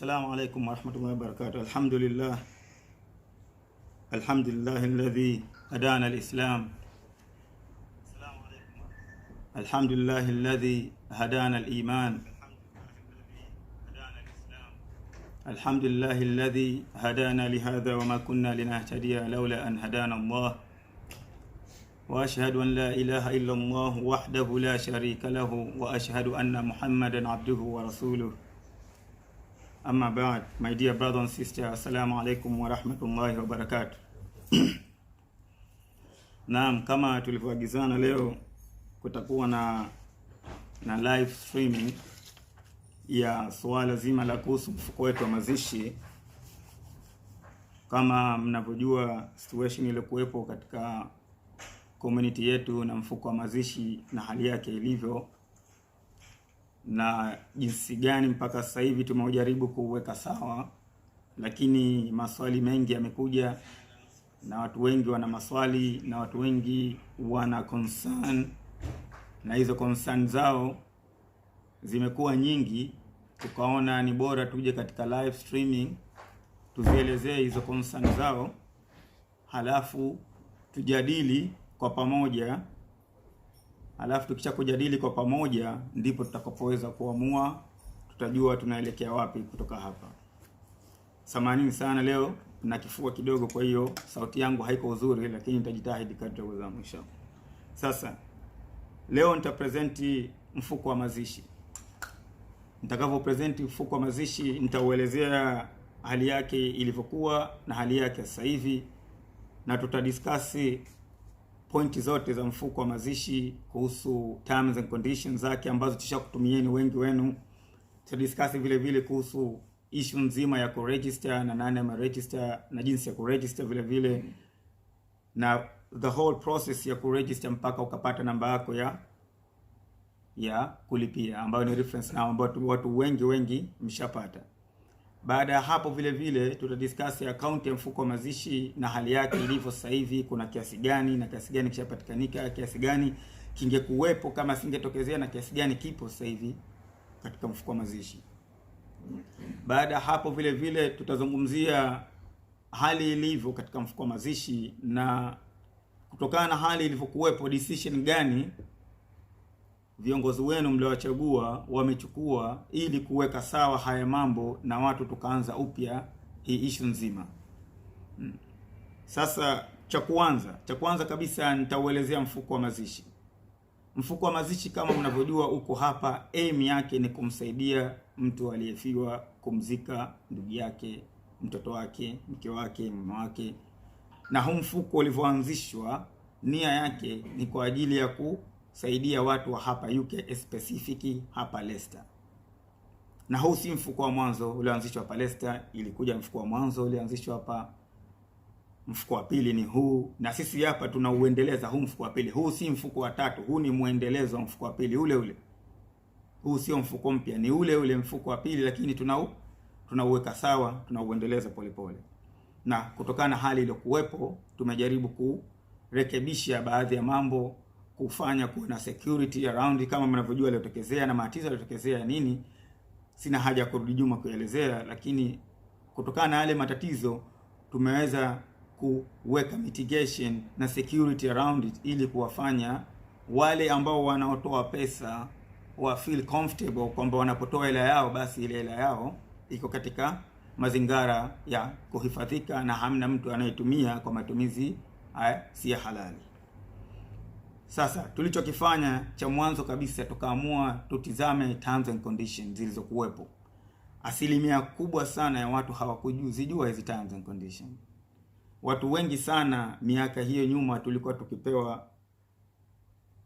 Assalamu alaikum warahmatullahi wabarakatuh. Alhamdulillah alladhi hadana alislam. Alhamdulillah alladhi hadana aliman. Alhamdulillah alladhi hadana lihadha wama kunna linahtadiya lawla an hadana Allah. Wa ashhadu an la ilaha illa Allah wahdahu la sharika lahu wa ashhadu anna Muhammadan abduhu wa rasuluh. Amma ba'd, my dear brothers and sisters, assalamu alaikum wa rahmatullahi wa barakatuh. Naam, kama tulivyoagizana, leo kutakuwa na live streaming ya swala zima la kuhusu mfuko wetu wa mazishi. Kama mnavyojua situation ile kuwepo katika community yetu na mfuko wa mazishi na hali yake ilivyo, na jinsi gani mpaka sasa hivi tumejaribu kuweka sawa, lakini maswali mengi yamekuja na watu wengi wana maswali na watu wengi wana concern, na hizo concern zao zimekuwa nyingi. Tukaona ni bora tuje katika live streaming tuzielezee hizo concern zao, halafu tujadili kwa pamoja. Alafu tukisha kujadili kwa pamoja ndipo tutakapoweza kuamua, tutajua tunaelekea wapi kutoka hapa. Samanini sana, leo na kifua kidogo, kwa hiyo sauti yangu haiko uzuri, lakini nitajitahidi kadri uwezo inshallah. Sasa leo nitapresenti mfuko wa mazishi. Nitakavyo presenti mfuko wa mazishi, nitauelezea hali yake ilivyokuwa na hali yake sasa hivi, na tutadiskasi pointi zote za mfuko wa mazishi kuhusu terms and conditions zake ambazo tushakutumieni wengi wenu. Tutadiscuss vile vile kuhusu issue nzima ya kuregister na nani ameregister na jinsi ya kuregister vile vile, na the whole process ya kuregister mpaka ukapata namba yako ya kulipia ambayo ni reference number ambayo watu wengi mshapata. Baada ya hapo vile vile tutadiscuss account ya mfuko wa mazishi na hali yake ilivyo sasa hivi, kuna kiasi gani na kiasi gani kishapatikanika, kiasi gani kingekuwepo kama singetokezea, na kiasi gani kipo sasa hivi katika mfuko wa mazishi. Baada ya hapo vile vile tutazungumzia hali ilivyo katika mfuko wa mazishi, na kutokana na hali ilivyokuwepo, decision gani viongozi wenu mliowachagua wamechukua ili kuweka sawa haya mambo na watu tukaanza upya hii issue nzima. Sasa cha kwanza kabisa nitauelezea mfuko wa mazishi. Mfuko wa mazishi kama mnavyojua uko hapa, aim yake ni kumsaidia mtu aliyefiwa kumzika ndugu yake, mtoto wake, mke wake, mama wake. Na huu mfuko ulivyoanzishwa, nia yake ni kwa ajili ya kusaidia watu wa hapa UK, specific hapa Leicester. Na huu si mfuko wa mwanzo ulioanzishwa hapa Leicester, ilikuja mfuko wa mwanzo ulianzishwa hapa. Mfuko wa pili ni huu, na sisi hapa tunauendeleza huu mfuko wa pili. Huu si mfuko wa tatu, huu ni muendelezo wa mfuko wa pili ule. Huu sio mfuko mpya, ni ule mfuko wa pili, lakini tunauweka sawa, tunauendeleza polepole. Na kutokana na hali iliyokuwepo, tumejaribu kurekebisha baadhi ya mambo, kufanya kuwa na security around. Kama mnavyojua yaliyotokezea na matatizo yaliyotokezea nini, sina haja ya kurudi nyuma kuelezea, lakini kutokana na yale matatizo tumeweza kuweka mitigation na security around it, ili kuwafanya wale ambao wanaotoa pesa wa feel comfortable kwamba wanapotoa hela yao, basi ile hela yao iko katika mazingara ya kuhifadhika na hamna mtu anayetumia kwa matumizi si halali. Sasa tulichokifanya cha mwanzo kabisa, tukaamua tutizame terms and conditions zilizokuwepo. Asilimia kubwa sana ya watu hawakujua hizi terms and conditions. Watu wengi sana miaka hiyo nyuma tulikuwa tukipewa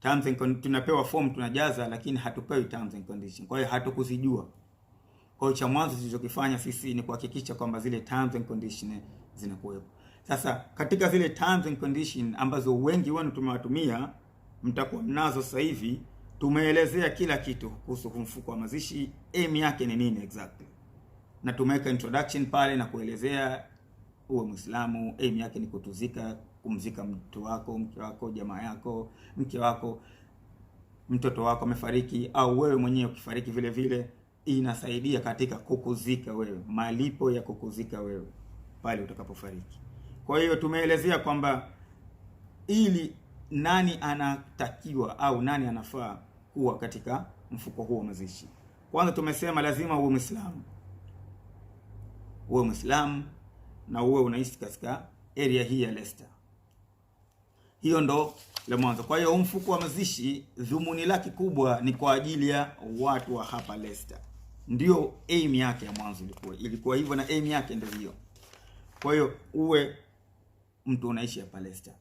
terms and conditions, tunapewa form tunajaza, lakini hatupewi terms and conditions. Kwa hiyo hatukuzijua. Kwa hiyo cha mwanzo tulichokifanya sisi ni kuhakikisha kwamba zile terms and conditions zinakuwepo. Sasa katika zile terms and conditions ambazo wengi wenu tumewatumia, mtakuwa mnazo sasa hivi, tumeelezea kila kitu kuhusu mfuko wa mazishi, aim yake ni nini exactly. Na tumeweka introduction pale na kuelezea uwe Muislamu, aim yake ni kumzika mtu wako, mke wako, jamaa yako, mke wako, mtoto wako amefariki, au wewe mwenyewe ukifariki vile vile. inasaidia katika kukuzika wewe, malipo ya kukuzika wewe pale utakapofariki. Kwa hiyo tumeelezea kwamba ili nani anatakiwa au nani anafaa kuwa katika mfuko huo wa mazishi. Kwanza tumesema lazima uwe Muislamu, uwe Muislamu na uwe unaishi katika area hii ya Leicester. Hiyo ndo la mwanzo. Kwa hiyo mfuko wa mazishi dhumuni lake kubwa ni kwa ajili ya watu wa hapa Leicester. Ndio aim yake ya mwanzo ilikuwa hivyo, na aim yake ndio hiyo. Kwa hiyo uwe mtu unaishi hapa Leicester.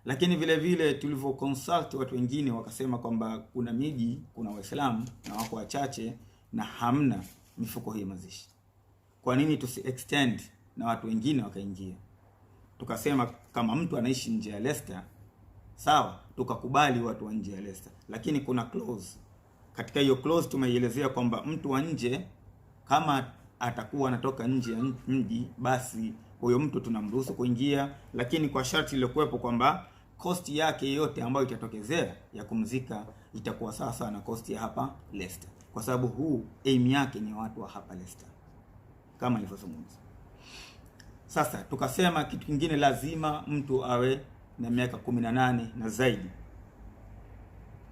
Lakini vile vile tulivyo consult watu wengine wakasema kwamba kuna miji, kuna Waislamu na wako wachache na hamna mifuko hii mazishi. Kwa nini tusi extend na watu wengine wakaingia? Tukasema kama mtu anaishi nje ya Leicester, sawa, tukakubali watu wa nje ya Leicester. Lakini kuna clause. Katika hiyo clause tumeielezea kwamba mtu wa nje kama atakuwa anatoka nje ya mji, basi huyo mtu tunamruhusu kuingia, lakini kwa sharti iliyokuwepo kwamba cost yake yote ambayo itatokezea ya kumzika itakuwa sawa sawa na cost ya hapa Leicester, kwa sababu huu aim yake ni watu wa hapa Leicester kama nilivyozungumza. Sasa tukasema kitu kingine, lazima mtu awe na miaka 18 na zaidi.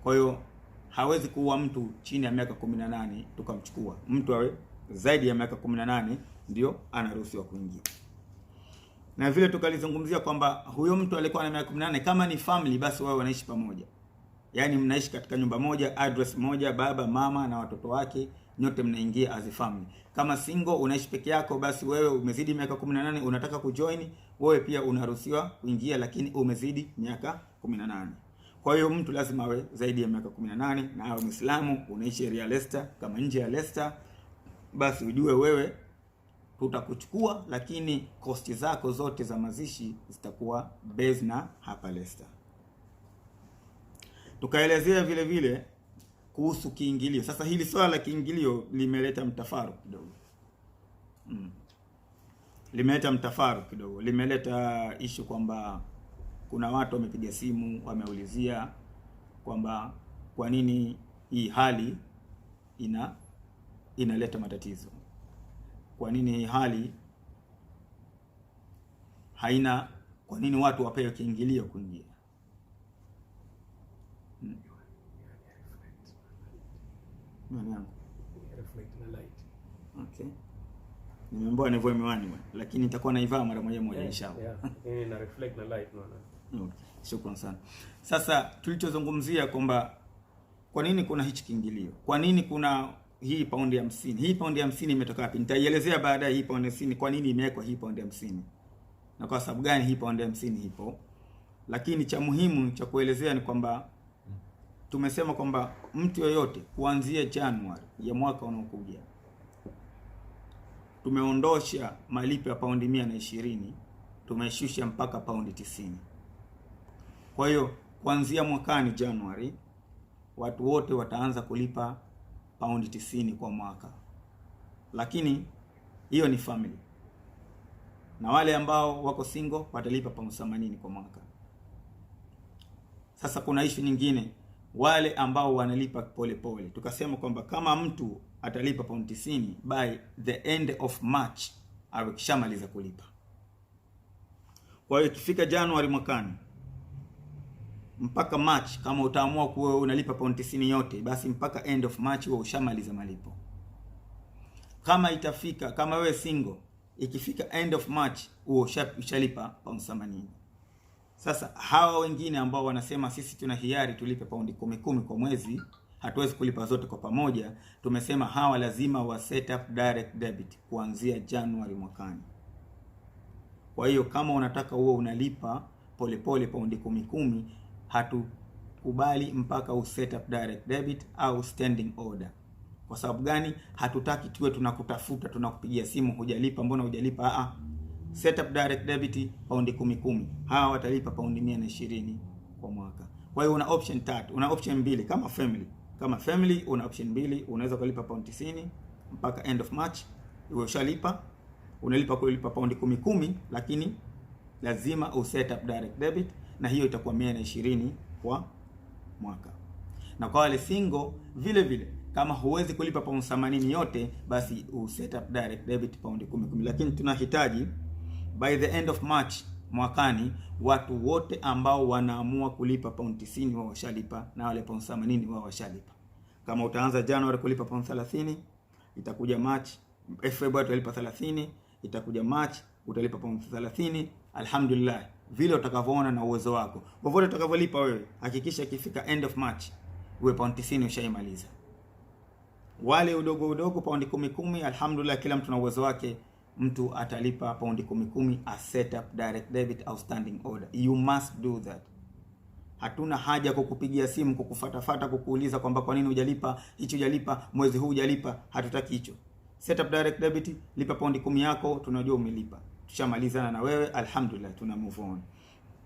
Kwa hiyo hawezi kuwa mtu chini ya miaka 18 tukamchukua. Mtu awe zaidi ya miaka 18 ndio anaruhusiwa kuingia. Na vile tukalizungumzia kwamba huyo mtu alikuwa na miaka 18, kama ni family basi wao wanaishi pamoja. Yaani mnaishi katika nyumba moja, address moja, baba, mama na watoto wake, nyote mnaingia as a family. Kama single unaishi peke yako, basi wewe umezidi miaka 18 unataka kujoin, wewe pia unaruhusiwa kuingia, lakini umezidi miaka 18. Kwa hiyo mtu lazima awe zaidi ya miaka 18 na awe Muislamu, unaishi area Leicester. Kama nje ya Leicester, basi ujue wewe tutakuchukua, lakini kosti zako zote za mazishi zitakuwa based na hapa Leicester. Tukaelezea vile vile kuhusu kiingilio. Sasa hili swala la kiingilio limeleta mtafaruku kidogo. Limeleta mtafaruku kidogo. Limeleta issue kwamba kuna watu wamepiga simu wameulizia kwamba kwa nini hii hali inaleta matatizo. Kwa nini hii hali haina, kwa nini watu wapewe kiingilio kuingia? Okay. Nimeambiwa nivae miwani lakini nitakuwa naivaa mara moja inshallah. Yeah, ina reflect na light naona. Okay. Shukrani sana. Sasa tulichozungumzia kwamba kwa nini kuna hichi kiingilio? Kwa nini kuna hii paundi 50? Hii paundi 50 imetoka wapi? Nitaielezea baadaye hii paundi 50 kwa nini imewekwa hii paundi 50. Na kwa sababu gani hii paundi 50 ipo. Lakini cha muhimu cha kuelezea ni kwamba tumesema kwamba mtu yoyote kuanzia Januari ya mwaka unaokuja tumeondosha malipo ya paundi 120, tumeshusha mpaka paundi 90. Kwa hiyo kuanzia mwakani Januari watu wote wataanza kulipa paundi 90 kwa mwaka. Lakini hiyo ni family. Na wale ambao wako single watalipa paundi 80 kwa mwaka. Sasa kuna issue nyingine, wale ambao wanalipa polepole. Tukasema kwamba kama mtu atalipa paundi 90 by the end of March awe kishamaliza kulipa. Kwa hiyo ikifika Januari mwakani mpaka March, kama utaamua kuwa unalipa paundi 90 yote, basi mpaka end of March wewe ushamaliza malipo. Kama itafika, kama wewe single, ikifika end of March wewe ushalipa paundi 80. Sasa hawa wengine ambao wanasema sisi tuna hiari tulipe paundi 10 kwa mwezi, hatuwezi kulipa zote kwa pamoja, tumesema hawa lazima wa set up direct debit kuanzia Januari mwakani. Kwa hiyo kama unataka uwe unalipa polepole paundi 10, hatukubali mpaka u set up direct debit au standing order. Kwa sababu gani? Hatutaki tuwe tunakutafuta, tunakupigia simu hujalipa, mbona hujalipa? Set up direct debit paundi 10. Hawa watalipa paundi 120 kwa mwaka. Kwa hiyo una option 3, una option 2 kama family. Kama family una option 2, unaweza kulipa paundi 90 mpaka end of March, wewe ushalipa. Unalipa kulipa paundi 10, lakini lazima u set up direct debit, na hiyo itakuwa 120 kwa mwaka. Na kwa wale single vile vile, Kama huwezi kulipa pound 80 yote, basi set up direct debit pound 10. Lakini tunahitaji by the end of March mwakani watu wote ambao wanaamua kulipa pound 90 wao washalipa, na wale pound 80 wao washalipa. Kama utaanza January kulipa pound 30, itakuja March, February utalipa 30, itakuja March utalipa pound 30. Alhamdulillah, vile utakavyoona na uwezo wako. Popote utakavyolipa wewe, hakikisha ikifika end of March uwe pound 90 ushaimaliza. Wale udogo pound 10, alhamdulillah, kila mtu na uwezo wake, mtu atalipa pound 10 a set up direct debit outstanding order. You must do that. Hatuna haja kukupigia simu, kukufatafata, kukuuliza kwamba kwa nini hujalipa hicho, hujalipa mwezi huu, hujalipa. Hatutaki hicho. Set up direct debit, lipa pound 10 yako, tunajua umelipa. Tushamalizana na wewe, alhamdulillah, tuna move on.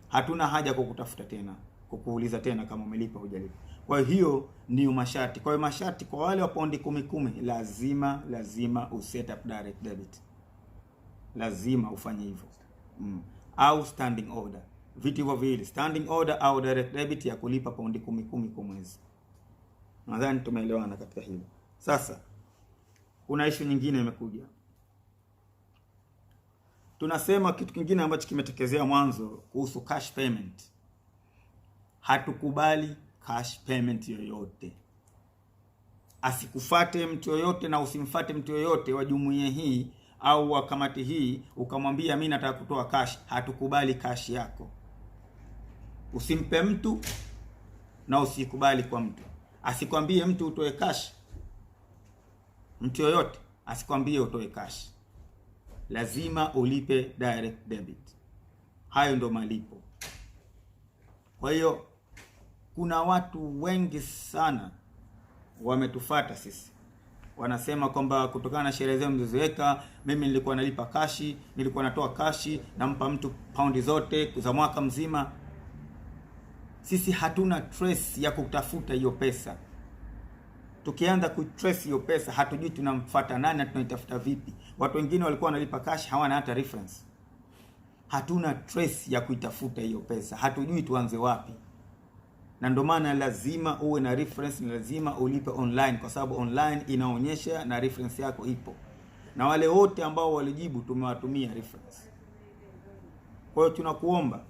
Hatuna haja kukutafuta tena, kukuuliza tena kama umelipa hujalipa. Kwa hiyo ni masharti. Kwa hiyo masharti kwa wale wa pound 10, lazima uset up direct debit. Lazima ufanye hivyo. Au standing order. Vitu hivyo viwili, standing order au direct debit ya kulipa pound 10 kwa mwezi. Nadhani tumeelewana katika hilo. Sasa kuna issue nyingine imekuja. Tunasema kitu kingine ambacho kimetekezea mwanzo kuhusu cash payment. Hatukubali cash payment yoyote. Asikufate mtu yoyote na usimfate mtu yoyote wa jumuiya hii au wa kamati hii ukamwambia mimi nataka kutoa cash. Hatukubali cash yako. Usimpe mtu na usikubali kwa mtu. Asikwambie mtu utoe cash. Mtu yoyote asikwambie utoe cash. Lazima ulipe direct debit. Hayo ndo malipo. Kwa hiyo kuna watu wengi sana wametufata sisi. Wanasema kwamba kutokana na sherehe zenu mlizoziweka, mimi nilikuwa nalipa kashi, nilikuwa natoa kashi, nampa mtu paundi zote za mwaka mzima. Sisi hatuna trace ya kutafuta hiyo pesa. Tukianza kutrace hiyo pesa, hatujui tunamfuata nani na tunaitafuta vipi. Watu wengine walikuwa wanalipa cash, hawana hata reference. Hatuna trace ya kuitafuta hiyo pesa. Hatujui tuanze wapi. Na ndio maana lazima uwe na reference, ni lazima ulipe online, kwa sababu online inaonyesha na reference yako ipo. Na wale wote ambao walijibu tumewatumia reference. Kwa hiyo tunakuomba,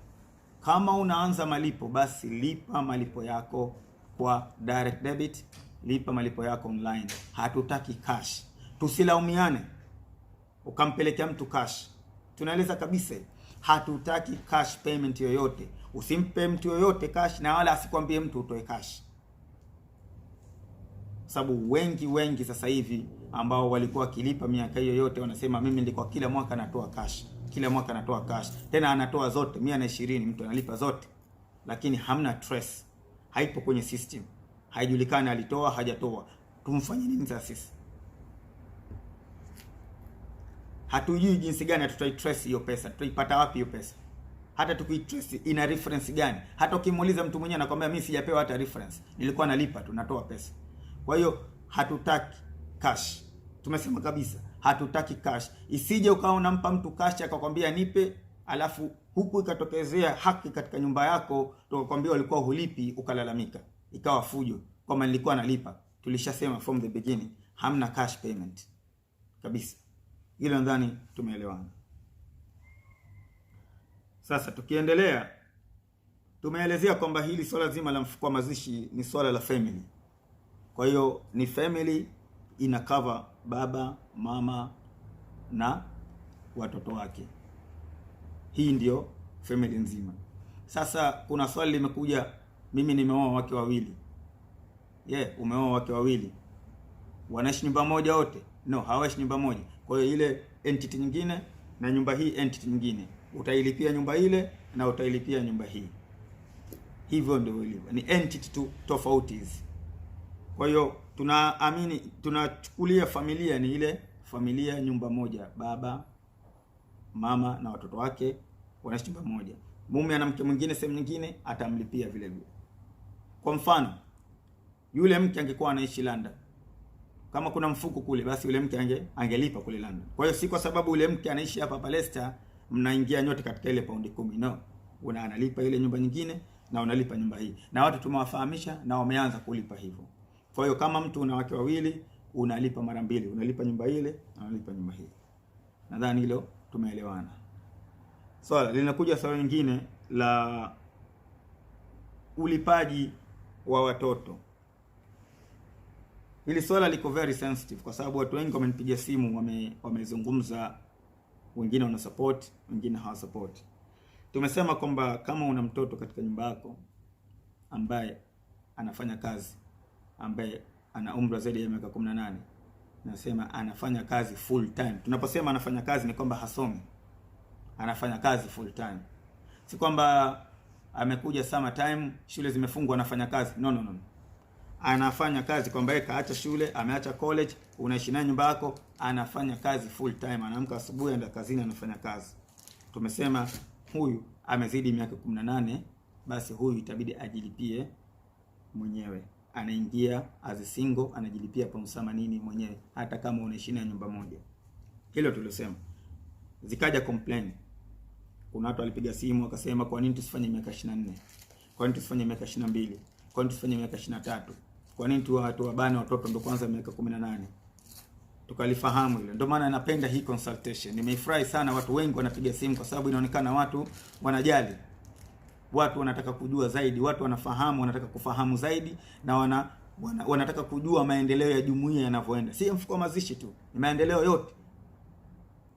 kama unaanza malipo, basi lipa malipo yako kwa direct debit, lipa malipo yako online. Hatutaki cash. Tusilaumiane ukampelekea mtu cash. Tunaeleza kabisa, hatutaki cash payment yoyote. Usimpe mtu yoyote cash, na wala asikwambie mtu utoe cash. Sababu wengi sasa hivi ambao walikuwa kilipa miaka hiyo yote wanasema mimi nilikuwa kila mwaka natoa cash. Kila mwaka natoa cash. Tena anatoa zote 120, mtu analipa zote. Lakini hamna trace. Haipo kwenye system. Haijulikani alitoa hajatoa. Tumfanye nini sasa sisi? Hatujui jinsi gani tutaitrace hiyo pesa. Tutaipata wapi hiyo pesa? Hata tukitrace ina reference gani? Hata ukimuuliza mtu mwenyewe anakuambia mimi sijapewa hata reference. Nilikuwa nalipa tu, natoa pesa. Kwa hiyo hatutaki cash. Tumesema kabisa, hatutaki cash. Isije ukawa unampa mtu cash akakwambia nipe, alafu huku ikatokezea haki katika nyumba yako, tukakwambia ulikuwa hulipi ukalalamika. Ikawa fujo kwamba nilikuwa nalipa. Tulishasema from the beginning, hamna cash payment. Kabisa. Hilo nadhani tumeelewana. Sasa tukiendelea, tumeelezea kwamba hili swala zima la mfuko wa mazishi ni swala la family. Kwa hiyo ni family, ina cover baba, mama na watoto wake. Hii ndio family nzima. Sasa kuna swali limekuja, mimi nimeoa wake wawili. Umeoa wake wawili. Wanaishi nyumba moja wote? No, hawaishi nyumba moja. Kwa hiyo ile entity nyingine na nyumba hii entity nyingine, utailipia nyumba ile na utailipia nyumba hii. Hivyo ndio ilivyo. Ni entity tu tofauti hizi. Kwa hiyo tunachukulia familia ni ile familia nyumba moja, baba, mama na watoto wake wanaishi nyumba moja. Mume ana mke mwingine sehemu nyingine, atamlipia vile vile. Kwa mfano, yule mke angekuwa anaishi London, kama kuna mfuko kule, basi yule mke angelipa kule London. Kwa hiyo si kwa sababu yule mke anaishi hapa Leicester mnaingia nyote katika ile paundi 10. No. Analipa ile nyumba nyingine na unalipa nyumba hii. Na watu tumewafahamisha na wameanza kulipa hivyo. Kwa hiyo kama mtu una wake wawili, unalipa mara mbili, unalipa nyumba ile na unalipa nyumba hii. Nadhani hilo tumeelewana. Swala linakuja swala lingine la ulipaji wa watoto. Hili swala liko very sensitive kwa sababu watu wengi wamenipigia simu, wamezungumza, wengine wana support, wengine hawa support. Tumesema kwamba kama una mtoto katika nyumba yako ambaye anafanya kazi, ambaye ana umri zaidi ya miaka 18, nasema anafanya kazi full time. Tunaposema anafanya kazi ni kwamba hasomi. Anafanya kazi full time. Si kwamba amekuja summer time, shule zimefungwa anafanya kazi. No. Anafanya kazi kwamba yeye kaacha shule, ameacha college, unaishi naye nyumba yako, anafanya kazi full time. Anaamka asubuhi anaenda kazini, anafanya kazi. Tumesema huyu amezidi miaka 18, basi huyu itabidi ajilipie mwenyewe. Anaingia as a single, anajilipia pounds 80 mwenyewe hata kama unaishi na nyumba moja. Hilo tulisema. Zikaja complain. Kuna watu walipiga simu wakasema kwa nini tusifanye miaka 24? Kwa nini tusifanye miaka 22? Kwa nini tusifanye miaka 23? Kwa nini watu wabane watoto ndio kwanza miaka 18? Tukalifahamu hilo. Ndio maana napenda hii consultation. Nimefurahi sana watu wengi wanapiga simu kwa sababu inaonekana watu wanajali. Watu wanataka kujua zaidi, watu wanafahamu, wanataka kufahamu zaidi na wanataka kujua maendeleo ya jumuiya yanavyoenda. Si mfuko wa mazishi tu, ni maendeleo yote.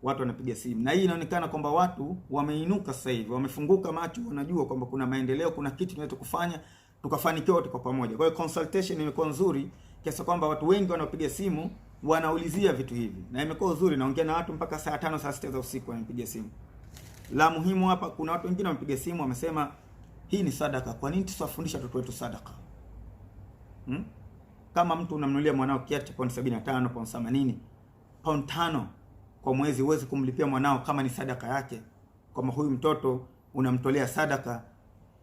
Watu wanapiga simu. Na hii inaonekana kwamba watu wameinuka sasa hivi, wamefunguka macho, wanajua kwamba kuna maendeleo, kuna kitu tunaweza kufanya tukafanikiwa wote kwa pamoja. Kwa hiyo consultation imekuwa nzuri kiasi kwamba watu wengi wanapiga simu wanaulizia vitu hivi. Na imekuwa nzuri, naongea na watu mpaka saa 5 saa 6 za usiku wanapiga simu. La muhimu hapa, kuna watu wengine wamepiga simu wamesema hii ni sadaka. Kwa nini tusiwafundisha watoto wetu sadaka? Kama mtu unamnunulia mwanao kiatu cha pound 75, pound 80, pound 5 kwa mwezi, huwezi kumlipia mwanao kama ni sadaka yake? Kwamba huyu mtoto unamtolea sadaka,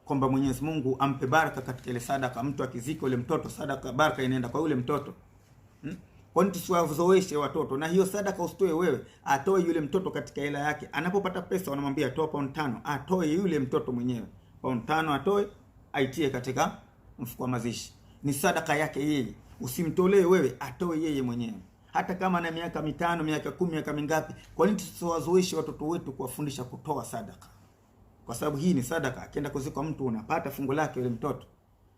kwamba Mwenyezi Mungu ampe baraka katika ile sadaka. Mtu akizika yule mtoto, sadaka baraka inaenda kwa yule mtoto. Kwa nini tusiwazoeshe watoto? Na hiyo sadaka usitoe wewe, atoe yule mtoto katika hela yake. Anapopata pesa wanamwambia atoa pound 5, atoe yule mtoto mwenyewe. Pound 5 atoe, aitie katika mfuko wa mazishi. Ni sadaka yake yeye. Usimtolee wewe, atoe yeye mwenyewe. Hata kama na miaka 5, miaka 10, miaka mingapi, kwa nini tusiwazoeshe watoto wetu kuwafundisha kutoa sadaka? Kwa sababu hii ni sadaka. Akienda kuzika mtu unapata fungu lake yule mtoto.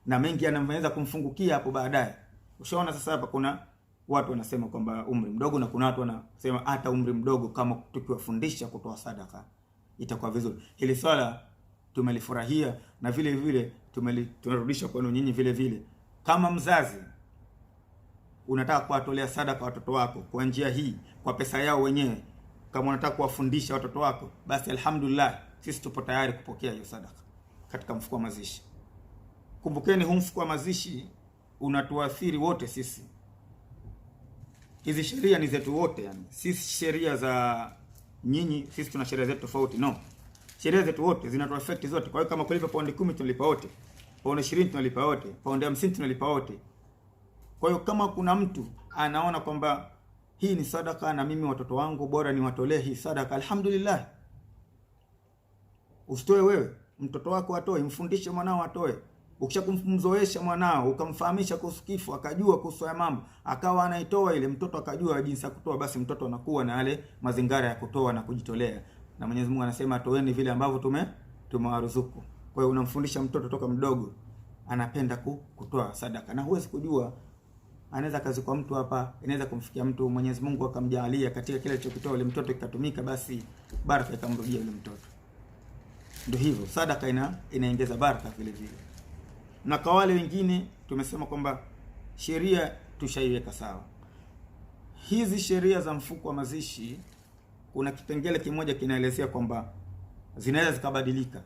Na mengi anaweza kumfungukia hapo baadaye. Ushaona sasa hapa kuna watu wanasema kwamba umri mdogo, na kuna watu wanasema hata umri mdogo kama tukiwafundisha kutoa sadaka itakuwa vizuri. Hili swala tumelifurahia, na vile vile tunarudisha kwenu nyinyi vile vile. Kama mzazi unataka kuwatolea sadaka watoto wako kwa njia hii, kwa pesa yao wenyewe, kama unataka kuwafundisha watoto wako, basi alhamdulillah, sisi tupo tayari kupokea hiyo sadaka katika mfuko wa mazishi. Kumbukeni, huu mfuko wa mazishi unatuathiri wote sisi. Hizi sheria ni zetu wote, yani sisi sheria za nyinyi, sisi tuna sheria zetu tofauti. No, sheria zetu wote zinatu affect zote. Kwa hiyo kama kulipa pound 10 tunalipa wote, pound 20 tunalipa wote, pound 50 tunalipa wote. Kwa hiyo kama kuna mtu anaona kwamba hii ni sadaka na mimi watoto wangu bora niwatolee hii sadaka, alhamdulillah. Usitoe wewe, mtoto wako atoe, mfundishe mwanao atoe. Ukishakumzoesha mwanao, ukamfahamisha kuhusu kifo, akajua kuhusu ya mambo, akawa anaitoa ile, mtoto akajua jinsi ya kutoa, basi mtoto anakuwa na yale mazingara ya kutoa na kujitolea. Na Mwenyezi Mungu anasema toeni vile ambavyo tumewaruzuku. Kwa hiyo unamfundisha mtoto toka mdogo anapenda kutoa sadaka. Na huwezi kujua, anaweza kazi kwa mtu hapa, inaweza kumfikia mtu Mwenyezi Mungu akamjalia katika kile alichokitoa ile mtoto kikatumika, basi baraka ikamrudia yule mtoto. Ndio hivyo, sadaka inaongeza baraka vile vile. Na kwa wale wengine tumesema kwamba sheria tushaiweka sawa. Hizi sheria za mfuko wa mazishi, kuna kipengele kimoja kinaelezea kwamba zinaweza zikabadilika.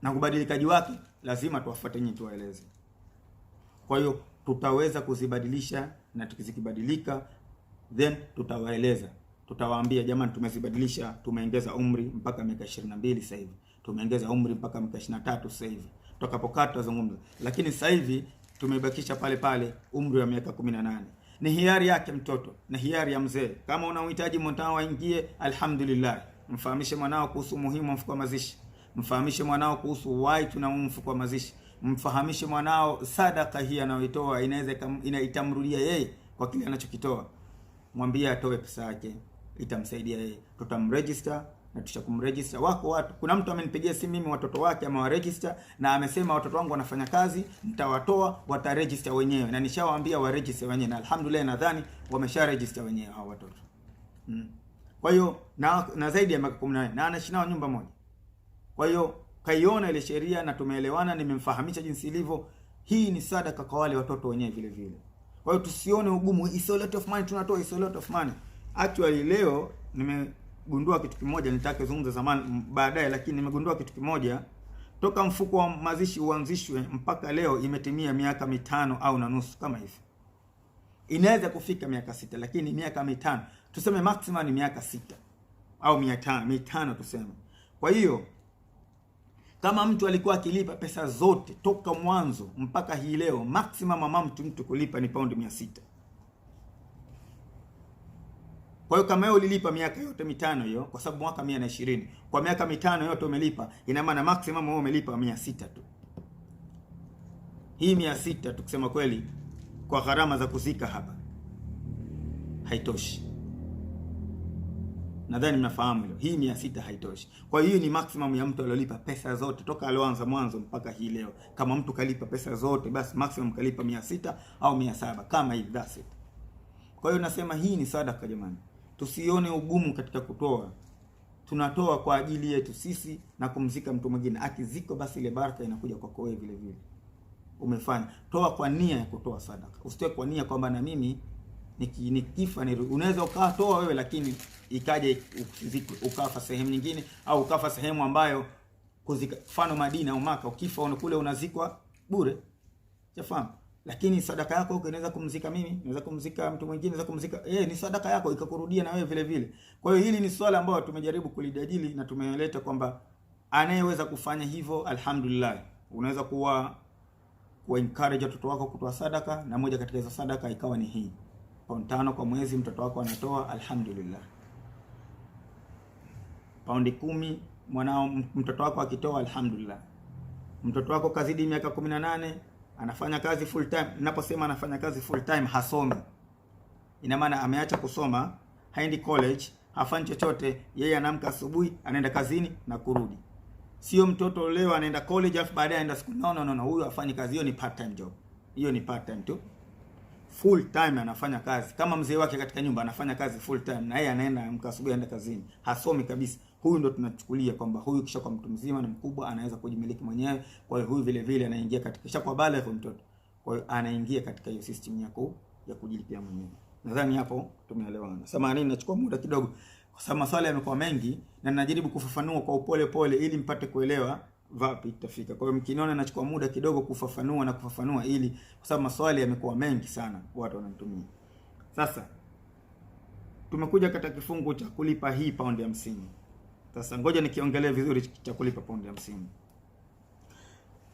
Na kubadilikaji wake lazima tuwafuate nyinyi tuwaeleze. Kwa hiyo tutaweza kuzibadilisha, na tukizikibadilika then tutawaeleza. Tutawaambia jamani, tumezibadilisha, tumeongeza umri mpaka miaka 22 sasa hivi. Tumeongeza umri mpaka miaka 23 sasa hivi. Tutakapokaa tutazungumza. Lakini sasa hivi tumebakisha pale pale umri wa miaka 18. Ni hiari yake mtoto, na hiari ya mzee. Kama unahitaji mwanao aingie, alhamdulillah. Mfahamishe mwanao kuhusu muhimu wa mfuko wa mazishi. Mfahamishe mwanao kuhusu why tuna mfuko wa mazishi. Mfahamishe mwanao sadaka hii anayoitoa inaweza itamrudia yeye kwa kile anachokitoa. Mwambie atoe pesa yake, itamsaidia yeye. Tutamregister na tushakumregister. Wako watu, kuna mtu amenipigia simu mimi, watoto wake amewaregister na amesema watoto wangu wanafanya kazi, nitawatoa wataregister wenyewe, na nishawaambia waregister wenyewe, na alhamdulillah nadhani wamesharegister wenyewe hao watoto. Kwa hiyo na zaidi ya miaka 18 na anaishi nao nyumba moja. Kwa hiyo kaiona ile sheria na tumeelewana, nimemfahamisha jinsi ilivyo. Hii ni sadaka kwa wale watoto wenyewe vile vile. Kwa hiyo tusione ugumu, it's a lot of money tunatoa, it's a lot of money. Actually leo nimegundua kitu kimoja, nitaka kuzungumza zamani baadaye, lakini nimegundua kitu kimoja. Toka mfuko wa mazishi uanzishwe mpaka leo imetimia miaka 5 au na nusu kama hivi. Inaweza kufika miaka 6, lakini miaka 5. Tuseme maximum ni miaka 6 au 5 tuseme. Kwa hiyo kama mtu alikuwa akilipa pesa zote toka mwanzo mpaka hii leo, maximum amount mtu kulipa ni paundi 600. Kwa hiyo kama wewe ulilipa miaka yote 5 hiyo, kwa sababu mwaka 120, kwa miaka 5 yote umelipa, ina maana maximum wewe umelipa 600 tu. Hii 600 tukisema kweli kwa gharama za kuzika hapa haitoshi. Nadhani mnafahamu hilo. Hii 600 haitoshi. Kwa hiyo ni maximum ya mtu aliyolipa pesa zote toka alioanza mwanzo mpaka hii leo. Kama mtu kalipa pesa zote, basi maximum kalipa 600 au 700 kama hivi, that's it. Kwa hiyo nasema hii ni sadaka jamani. Tusione ugumu katika kutoa. Tunatoa kwa ajili yetu sisi na kumzika mtu mwingine. Akiziko basi ile baraka inakuja kwako wewe vile vile. Umefanya. Toa kwa nia ya kutoa sadaka. Usitoe kwa nia kwamba na mimi nikifa unaweza ukatoa wewe, lakini ikaje ukafa sehemu nyingine, au ukafa sehemu ambayo kuzika, mfano Madina au Maka, ukifa kule unazikwa bure. Unafahamu? Lakini sadaka yako huko inaweza kumzika mimi, inaweza kumzika mtu mwingine, inaweza kumzika ni sadaka yako ikakurudia na wewe vile vile. Kwa hiyo hili ni swala ambalo tumejaribu kulidadili na tumeleta kwamba anayeweza kufanya hivyo alhamdulillah. Unaweza kuwa encourage watoto wako kutoa sadaka, na moja katika hizo sadaka ikawa ni hii. Paundi 5 kwa mwezi mtoto wako anatoa, alhamdulillah. Paundi 10 mtoto wako akitoa, alhamdulillah. Mtoto wako kazidi miaka 18, anafanya kazi full time. Ninaposema anafanya kazi full time, hasomi. Ina maana ameacha kusoma, haendi college, hafanyi chochote, yeye anaamka asubuhi, anaenda kazini na kurudi. Sio mtoto leo anaenda college afu baadaye anaenda school. No. Huyu afanyi kazi, hiyo ni part time job. Hiyo ni part time tu. Full time anafanya kazi. Kama mzee wake katika nyumba anafanya kazi full time, na yeye anaenda amka asubuhi anaenda kazini. Hasomi kabisa. Huyu ndo tunachukulia kwamba huyu kisha kwa mtu mzima na mkubwa anaweza kujimiliki mwenyewe. Kwa hiyo huyu vile vile anaingia katika kisha kwa bale kwa mtoto. Kwa hiyo anaingia katika hiyo system yako ya kujilipia mwenyewe. Nadhani hapo tumeelewana. Samahani nachukua muda kidogo kwa sababu maswali yamekuwa mengi na ninajaribu kufafanua kwa upole pole ili mpate kuelewa wapi itafika. Kwa hiyo mkiniona nachukua muda kidogo kufafanua ili kwa sababu maswali yamekuwa mengi sana watu wananitumia. Sasa tumekuja katika kifungu cha kulipa hii paundi 50. Sasa ngoja nikiongelee vizuri cha kulipa paundi 50.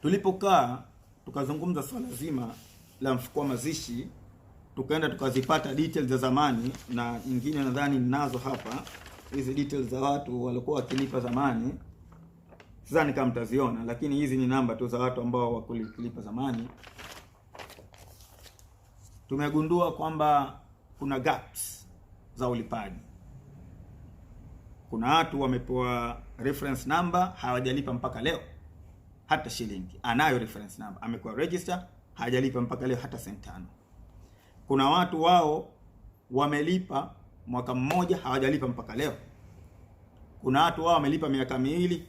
Tulipokaa tukazungumza swala zima la mfuko wa mazishi, tukaenda tukazipata details za zamani, na nyingine nadhani ninazo hapa, hizi details za watu walikuwa wakilipa zamani. Sidhani kama mtaziona, lakini hizi ni namba tu za watu ambao wakulipa zamani. Tumegundua kwamba kuna gaps za ulipaji. Kuna watu wamepewa reference number hawajalipa mpaka leo hata shilingi. Anayo reference number, amekuwa register, hajalipa mpaka leo hata senti 5. Kuna watu wao wamelipa mwaka mmoja hawajalipa mpaka leo. Kuna watu wao wamelipa miaka 2.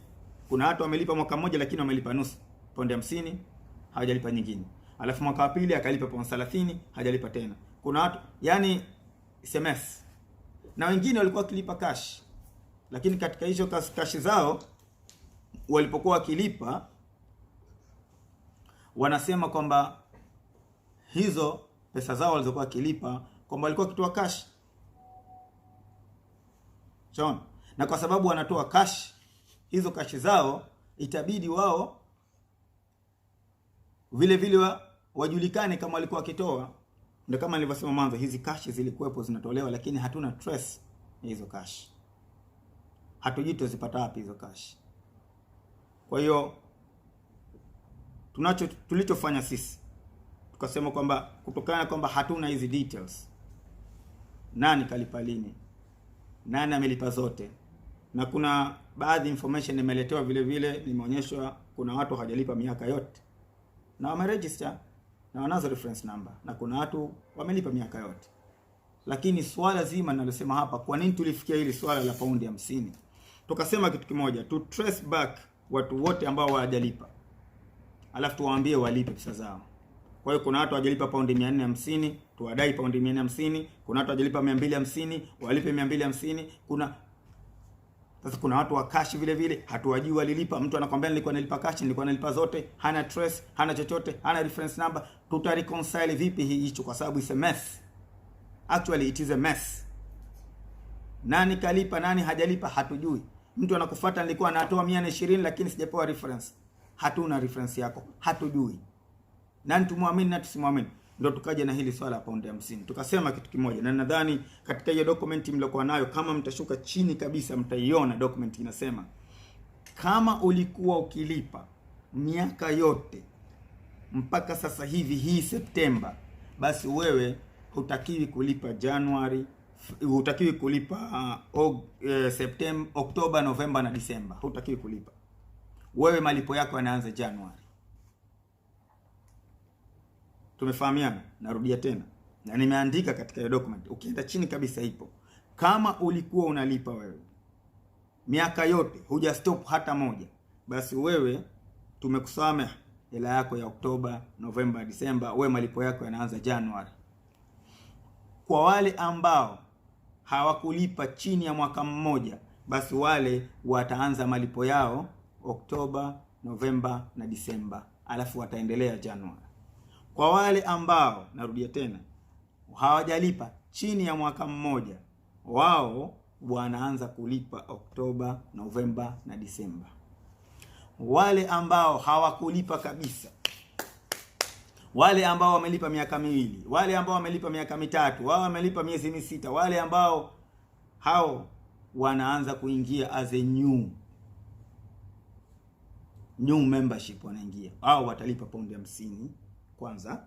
Kuna watu wamelipa mwaka mmoja lakini wamelipa nusu, paundi 50, hawajalipa nyingine. Alafu mwaka wa pili akalipa paundi 30, hajalipa tena. Kuna watu yani SMS. Na wengine walikuwa wakilipa cash. Lakini katika hizo cash zao walipokuwa wakilipa wanasema kwamba hizo pesa zao walizokuwa wakilipa kwamba walikuwa wakitoa cash. Sawa? Na kwa sababu wanatoa cash, hizo cash zao itabidi wao vile vile wajulikane kama walikuwa wakitoa. Ndio kama nilivyosema mwanzo, hizi cash zilikuwepo zinatolewa, lakini hatuna trace hizo cash. Hatujui tuzipata wapi hizo cash. Kwa hiyo tulichofanya sisi tukasema kwamba kutokana kwamba hatuna hizi details, nani kalipa lini, nani amelipa zote, na kuna baadhi information nimeletewa vile vile, nimeonyeshwa kuna watu hawajalipa miaka yote na wameregister na wanazo reference number, na kuna watu wamelipa miaka yote. Lakini swala zima ninalosema hapa, kwa nini tulifikia hili swala la paundi 50? Tukasema kitu kimoja, to trace back watu wote ambao hawajalipa, alafu tuwaambie walipe pesa zao. Kwa hiyo kuna watu hawajalipa paundi 450, tuwadai paundi 450. Kuna watu hawajalipa 250, walipe 250. Kuna watu wa cash vile vile, hatuwajui walilipa. Mtu anakuambia nilikuwa nalipa cash, nilikuwa nalipa zote, hana trace, hana chochote, hana reference number. Tuta reconcile vipi hicho? Kwa sababu it's a mess. Actually it is a mess. Nani kalipa, nani hajalipa hatujui. Mtu anakufuata, nilikuwa natoa 120 lakini sijapewa reference. Hatuna reference yako, hatujui. Nani tumwamini na tusimwamini? Ndio tukaja na hili swala la paundi 50. Tukasema kitu kimoja, na nadhani katika hiyo document mliokuwa nayo, kama mtashuka chini kabisa mtaiona document inasema, kama ulikuwa ukilipa miaka yote mpaka sasa hivi hii Septemba, basi wewe hutakiwi kulipa Januari, hutakiwi kulipa Septemba, Oktoba, Novemba na Disemba. Hutakiwi kulipa. Wewe malipo yako yanaanza Januari. Tumefahamiana? Narudia tena, na nimeandika katika hiyo document, ukienda chini kabisa ipo. Kama ulikuwa unalipa wewe miaka yote, huja stop hata moja, basi wewe tumekusamehe hela yako ya Oktoba, Novemba, Disemba. Wewe malipo yako yanaanza Januari. Kwa wale ambao hawakulipa chini ya mwaka mmoja, basi wale wataanza malipo yao Oktoba, Novemba na Disemba, alafu wataendelea Januari. Kwa wale ambao, narudia tena, hawajalipa chini ya mwaka mmoja, wao wanaanza kulipa Oktoba, Novemba na Disemba. Wale ambao hawakulipa kabisa, wale ambao wamelipa miaka miwili, wale ambao wamelipa miaka mitatu, wao wamelipa miezi misita, wale ambao hao wanaanza kuingia as a new membership, wanaingia. Hao watalipa paundi 50 kwanza,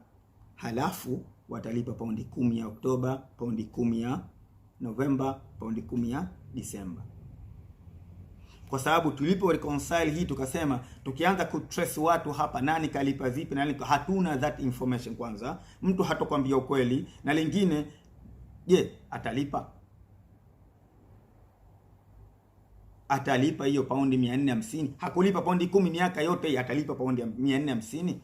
halafu watalipa paundi 10 ya Oktoba, paundi 10 ya Novemba, paundi 10 ya Disemba. Kwa sababu tulipo reconcile hii tukasema, tukianza kutrace watu hapa, nani kalipa vipi, nani, hatuna that information. Kwanza mtu hatokwambia ukweli, na lingine, je, atalipa hiyo paundi 450? Hakulipa paundi 10 miaka yote, atalipa paundi 450?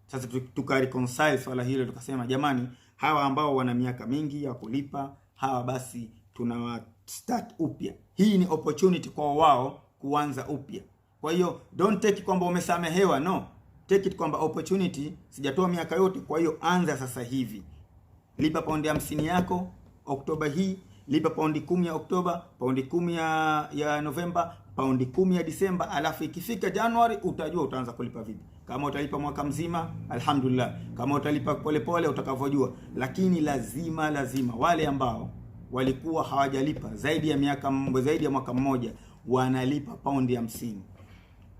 Sasa tukareconcile swala hilo, tukasema jamani, hawa ambao wana miaka mingi ya kulipa, hawa basi tunawa start upya. Hii ni opportunity kwa wao kuanza upya. Kwa hiyo don't take kwamba umesamehewa, no. Take it kwamba opportunity, sijatoa miaka yote, kwa hiyo anza sasa hivi. Lipa paundi 50 yako Oktoba hii, lipa paundi 10 ya Oktoba, paundi 10 ya Novemba, paundi 10 ya Disemba, alafu ikifika Januari utajua utaanza kulipa vipi. Kama utalipa mwaka mzima, alhamdulillah. Kama utalipa polepole utakavyojua. Lakini lazima wale ambao walikuwa hawajalipa zaidi ya mwaka mmoja wanalipa paundi 50.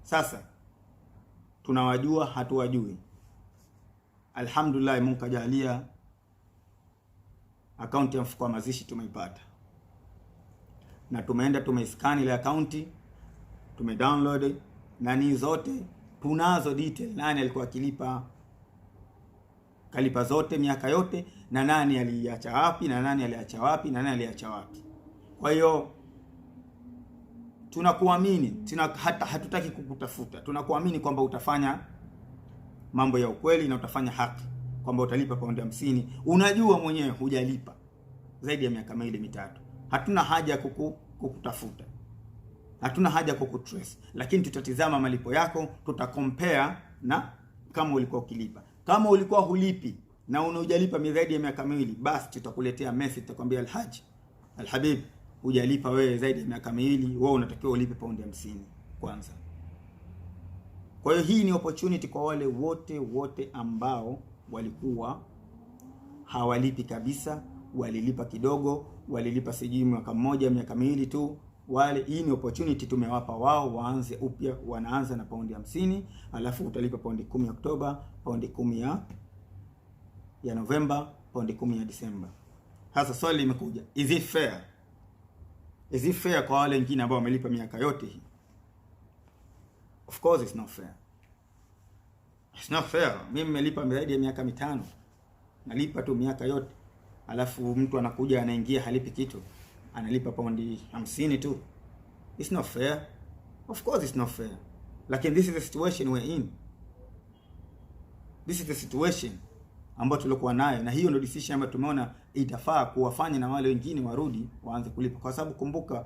Sasa tunawajua, hatuwajui? Alhamdulillah, Mungu kajalia akaunti ya mfuko wa mazishi tumeipata, na tumeenda tumeiskani ile akaunti, tumedownload, na ni zote tunazo detail, nani alikuwa kalipa zote miaka yote, na nani aliacha wapi, na nani aliacha wapi, na nani aliacha wapi. Kwa hiyo tunakuamini, hata hatutaki kukutafuta. Tunakuamini kwamba utafanya mambo ya ukweli na utafanya haki, kwamba utalipa paundi 50. Unajua mwenyewe hujalipa zaidi ya miaka miwili mitatu. Hatuna haja ya kukutafuta. Hatuna haja kukutrace, lakini tutatizama malipo yako, tutacompare na kama ulikuwa ukilipa. Kama ulikuwa hulipi na unajalipa zaidi ya miaka miwili, basi tutakuletea message, tutakwambia Alhabib, hujalipa wewe zaidi ya miaka miwili, wewe unatakiwa ulipe paundi 50 kwanza. Kwa hiyo hii ni opportunity kwa wale wote ambao walikuwa hawalipi kabisa, walilipa kidogo, walilipa sijui mwaka mmoja, miaka miwili tu, wale, hii ni opportunity tumewapa wao, waanze upya. Wanaanza na paundi 50, alafu utalipa paundi 10 Oktoba, paundi 10 ya Novemba, paundi 10 ya Disemba. Sasa swali limekuja, is it fair? Is it fair kwa wale wengine ambao wamelipa miaka yote hii? Of course it's not fair. It's not fair. Mimi nimelipa zaidi ya miaka 5. Nalipa tu miaka yote. Alafu mtu anakuja anaingia halipi kitu. Analipa paundi 50 tu. It's not fair. Of course it's not fair. Lakini this is the situation we're in. This is the situation ambayo tulikuwa nayo, na hiyo ndio decision ambayo tumeona itafaa kuwafanya na wale wengine warudi waanze kulipa, kwa sababu kumbuka,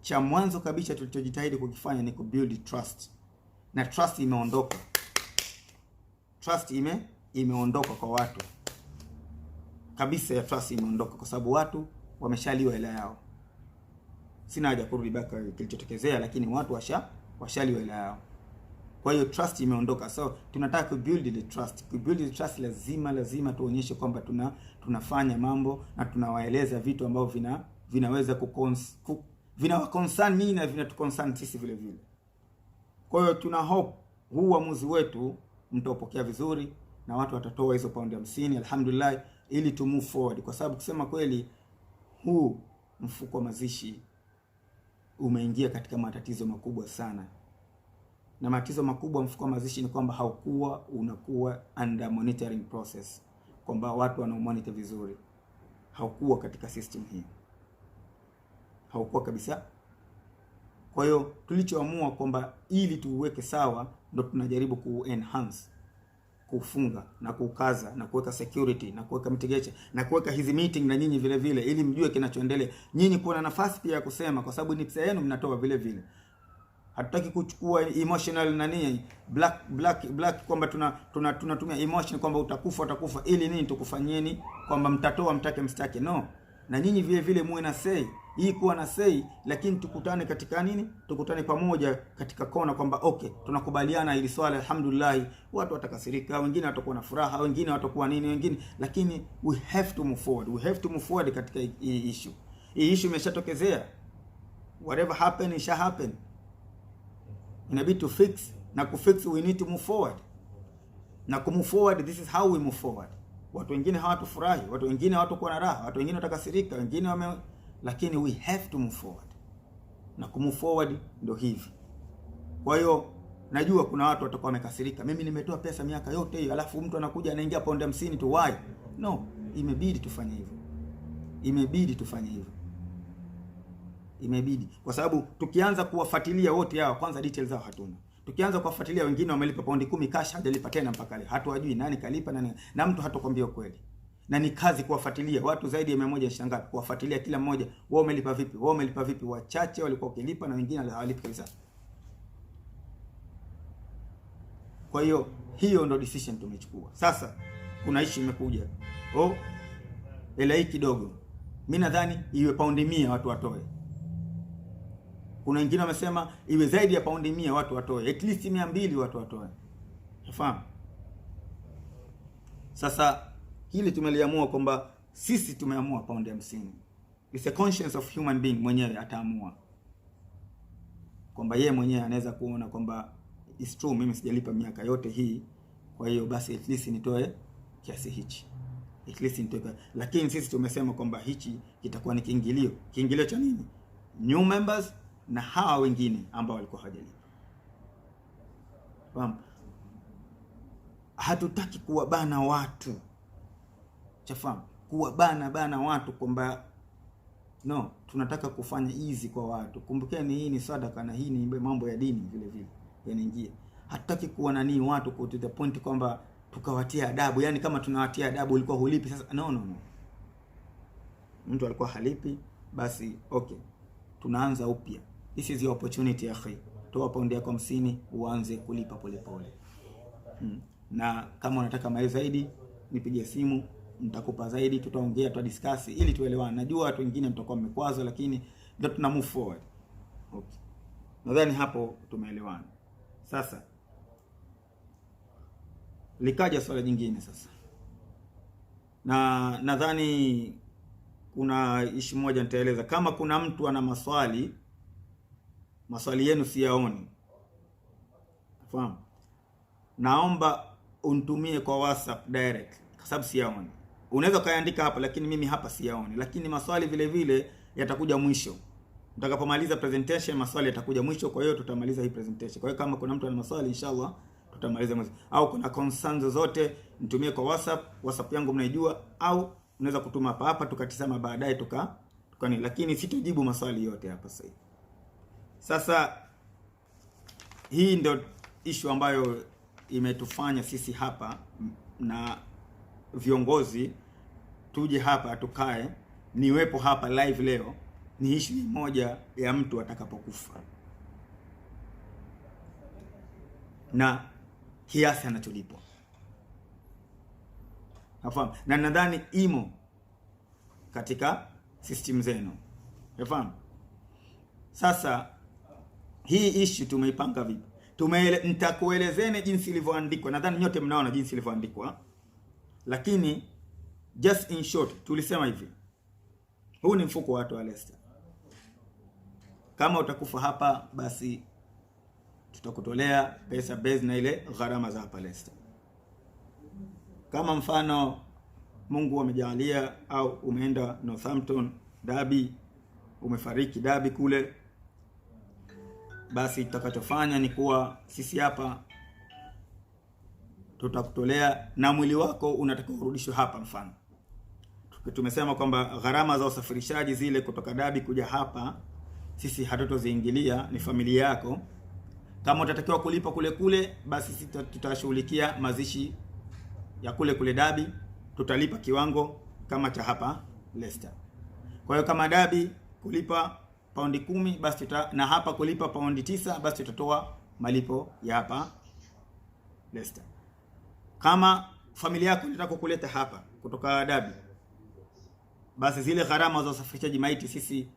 cha mwanzo kabisa tulichojitahidi kukifanya ni kubuild trust, na trust imeondoka. Trust imeondoka kwa watu kabisa, ya trust imeondoka kwa sababu watu wameshaliwa hela yao. Sina haja kurudi back kilichotokezea, lakini watu washaliwa hela yao. Kwa hiyo trust imeondoka. So tunataka kubuild the trust. Kubuild the trust lazima tuonyeshe kwamba tunafanya mambo na tunawaeleza vitu ambavyo vinaweza vinawa concern mimi na vinatu concern sisi vile vile. Kwa hiyo tuna hope huu uamuzi wetu mtaupokea vizuri na watu watatoa hizo paundi 50 alhamdulillah, ili to move forward, kwa sababu kusema kweli huu mfuko wa mazishi umeingia katika matatizo makubwa sana. Na matatizo makubwa mfuko wa mazishi ni kwamba haukuwa unakuwa under monitoring process, kwamba watu wanaomonitor vizuri. Haukuwa katika system hii, haukuwa kabisa. Kwa hiyo tulichoamua kwamba ili tuweke sawa, ndo tunajaribu ku-enhance, kufunga na kukaza na kuweka security na kuweka mitigation na kuweka hizi meeting na nyinyi vile vile, ili mjue kinachoendelea. Nyinyi kuna nafasi pia ya kusema, kwa sababu ni pesa yenu mnatoa vile vile. Hatutaki kuchukua emotional nani black kwamba tunatumia emotion kwamba utakufa ili nini tukufanyieni, kwamba mtatoa mtake mstake. No, na nyinyi vile vile muwe na say. Hii kuwa na say, lakini tukutane katika nini? Tukutane pamoja katika kona kwamba okay, tunakubaliana ili swala alhamdulillah. Watu watakasirika, wengine watakuwa na furaha, wengine watakuwa nini, wengine, lakini we have to move forward. We have to move forward katika hii issue. Hii issue imeshatokezea. Whatever happen it shall happen. Inabidi to fix, na kufix we need to move forward. Na kumove forward, this is how we move forward. Watu wengine hawatufurahi, watu wengine hawatakuwa na raha, watu wengine watakasirika, wengine lakini we have to move forward. Na kumove forward ndio hivi. Kwa hiyo najua kuna watu watakuwa wamekasirika. Mimi nimetoa pesa miaka yote hiyo, alafu mtu anakuja anaingia paundi 50 tu, why? No, imebidi tufanye hivyo. Imebidi kwa sababu tukianza kuwafuatilia wote hao, kwanza details zao hatuna. Tukianza kuwafuatilia wengine wamelipa paundi 10 cash, hajalipa tena mpaka leo. Hatuwajui nani kalipa nani, na mtu hatakwambia kweli. Na ni kazi kuwafuatilia watu zaidi ya 100 ngapi, kuwafuatilia kila mmoja, wao umelipa vipi, wachache walikuwa ukilipa na wengine hawalipi kabisa. Kwa hiyo hiyo ndio decision tumechukua. Sasa kuna issue imekuja. Hela hii kidogo. Mimi nadhani iwe paundi 100 watu watoe. Kuna wengine wamesema iwe zaidi ya paundi 100 watu watoe. At least 200 watu watoe. Unafahamu? Sasa hili tumeliamua kwamba sisi tumeamua paundi 50. It's a conscience of human being, mwenyewe ataamua. Kwamba yeye mwenyewe anaweza kuona kwamba it's true, mimi sijalipa miaka yote hii. Kwa hiyo basi at least nitoe kiasi hichi. At least nitoe. Lakini sisi tumesema kwamba hichi kitakuwa ni kiingilio. Kiingilio cha nini? New members na hawa wengine ambao walikuwa hawajalipa. Hatutaki kuwabana watu. Chafahamu? Kuwabana watu kwamba no, tunataka kufanya easy kwa watu. Kumbukeni hii ni sadaka na hii ni mambo ya dini vile vile yanaingia. Hatutaki kuwa nani watu to the point kwamba tukawatia adabu. Yaani kama tunawatia adabu ulikuwa hulipi sasa. No. Mtu alikuwa halipi, basi okay, tunaanza upya. This is your opportunity ya akhi. Toa paundi yako 50 uanze kulipa polepole. Na kama unataka maelezo zaidi nipigie simu, nitakupa zaidi, tutaongea, tutadiscuss ili tuelewane. Najua watu wengine mtakuwa mmekwazo, lakini ndio tuna move forward. Okay. Nadhani hapo tumeelewana. Sasa likaja swala jingine sasa. Na nadhani kuna ishi moja nitaeleza. Kama kuna mtu ana maswali maswali yenu siyaoni. Fahamu? Naomba unitumie kwa WhatsApp direct kwa sababu siyaoni. Unaweza kaandika hapa lakini mimi hapa siyaoni. Lakini maswali vile vile yatakuja mwisho. Tutakapomaliza presentation maswali yatakuja mwisho, kwa hiyo tutamaliza hii presentation. Kwa hiyo kama kuna mtu ana maswali inshallah tutamaliza mwisho. Au kuna concerns zote nitumie kwa WhatsApp. WhatsApp yangu mnaijua, au unaweza kutuma hapa hapa tukatizama baadaye tukani, lakini sitajibu maswali yote hapa sasa hivi. Sasa hii ndio issue ambayo imetufanya sisi hapa na viongozi tuje hapa tukae, niwepo hapa live leo. Ni issue moja ya mtu atakapokufa na kiasi anacholipwa. Nafahamu, na nadhani imo katika system zenu. Nafahamu. Sasa hii issue tumeipanga vipi? Nitakuelezeni jinsi ilivyoandikwa. Nadhani nyote mnaona jinsi ilivyoandikwa. Lakini just in short tulisema hivi. Huu ni mfuko wa watu wa Leicester. Kama utakufa hapa basi tutakutolea pesa base na ile gharama za hapa Leicester. Kama mfano Mungu amejalia au umeenda Northampton Derby, umefariki Derby kule, basi tutakachofanya ni kuwa sisi hapa tutakutolea na mwili wako unatakiwa urudishwe hapa. Mfano tumesema kwamba gharama za usafirishaji zile kutoka Derby kuja hapa sisi hatutoziingilia, ni familia yako. Kama utatakiwa kulipa kule basi sisi tutashughulikia mazishi ya kule Derby, tutalipa kiwango kama cha hapa Leicester. Kwa hiyo kama Derby kulipa paundi 10 basi na hapa kulipa paundi 9 basi tutatoa malipo ya hapa Leicester. Kama familia yako inataka kuleta hapa kutoka Derby, basi zile gharama za usafirishaji maiti sisi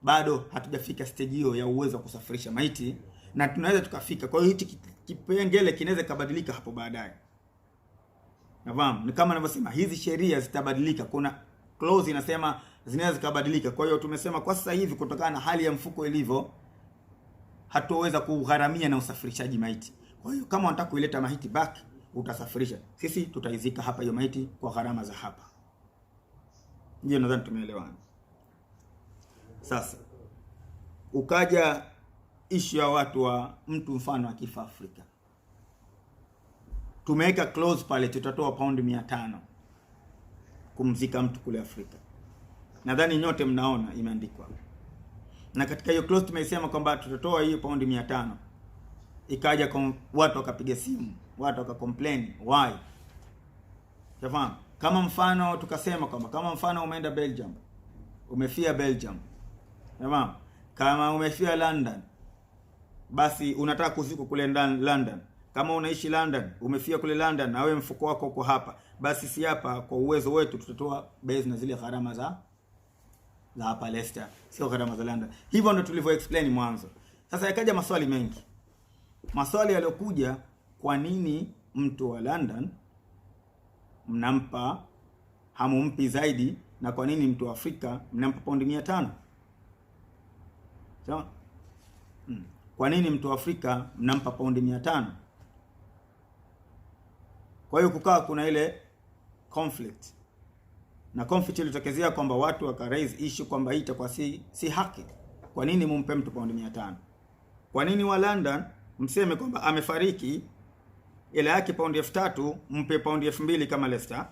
bado hatujafika stage hiyo ya uwezo wa kusafirisha maiti, na tunaweza tukafika. Kwa hiyo hichi kipengele kinaweza kubadilika hapo baadaye. Nafahamu, ni kama ninavyosema hizi sheria zitabadilika. Kuna clause inasema zinaweza kubadilika. Kwa hiyo tumesema kwa sasa hivi kutokana na hali ya mfuko ilivyo hatutoweza kugharamia na usafirishaji maiti. Kwa hiyo kama unataka kuileta maiti back utasafirisha, sisi tutaizika hapa hiyo maiti kwa gharama za hapa. Ndio nadhani tumeelewana. Sasa ukaja issue ya watu wa mtu mfano akifa Afrika. Tumeweka clause pale tutatoa paundi 500 kumzika mtu kule Afrika. Nadhani nyote mnaona imeandikwa. Na katika hiyo clause tumesema kwamba tutatoa hiyo paundi 500. Ikaja watu wakapiga simu, watu wakacomplain, why? Tafahamu? Kama mfano tukasema kwamba kama mfano umeenda Belgium, umefia Belgium. Tafahamu? Kama umefia London, basi unataka kuzikwa kule London. Kama unaishi London, umefia kule London na wewe mfuko wako uko hapa, basi si hapa kwa uwezo wetu tutatoa base na zile gharama za hapa Leicester, sio gharama za London. Hivyo ndio tulivyo explain mwanzo. Sasa yakaja maswali mengi. Maswali yaliokuja, kwa nini mtu wa London mnampa hamumpi zaidi, na kwa nini mtu wa Afrika mnampa paundi 500? Sawa? Kwa nini mtu wa Afrika mnampa paundi 500? Kwa hiyo kukawa kuna ile conflict. Na conflict ilitokezea kwamba watu waka raise issue kwamba hii itakuwa si haki. Kwa nini mumpe mtu paundi 500? Kwa nini wa London mseme kwamba amefariki ile yake paundi 3000 mpe paundi 2000 kama Leicester?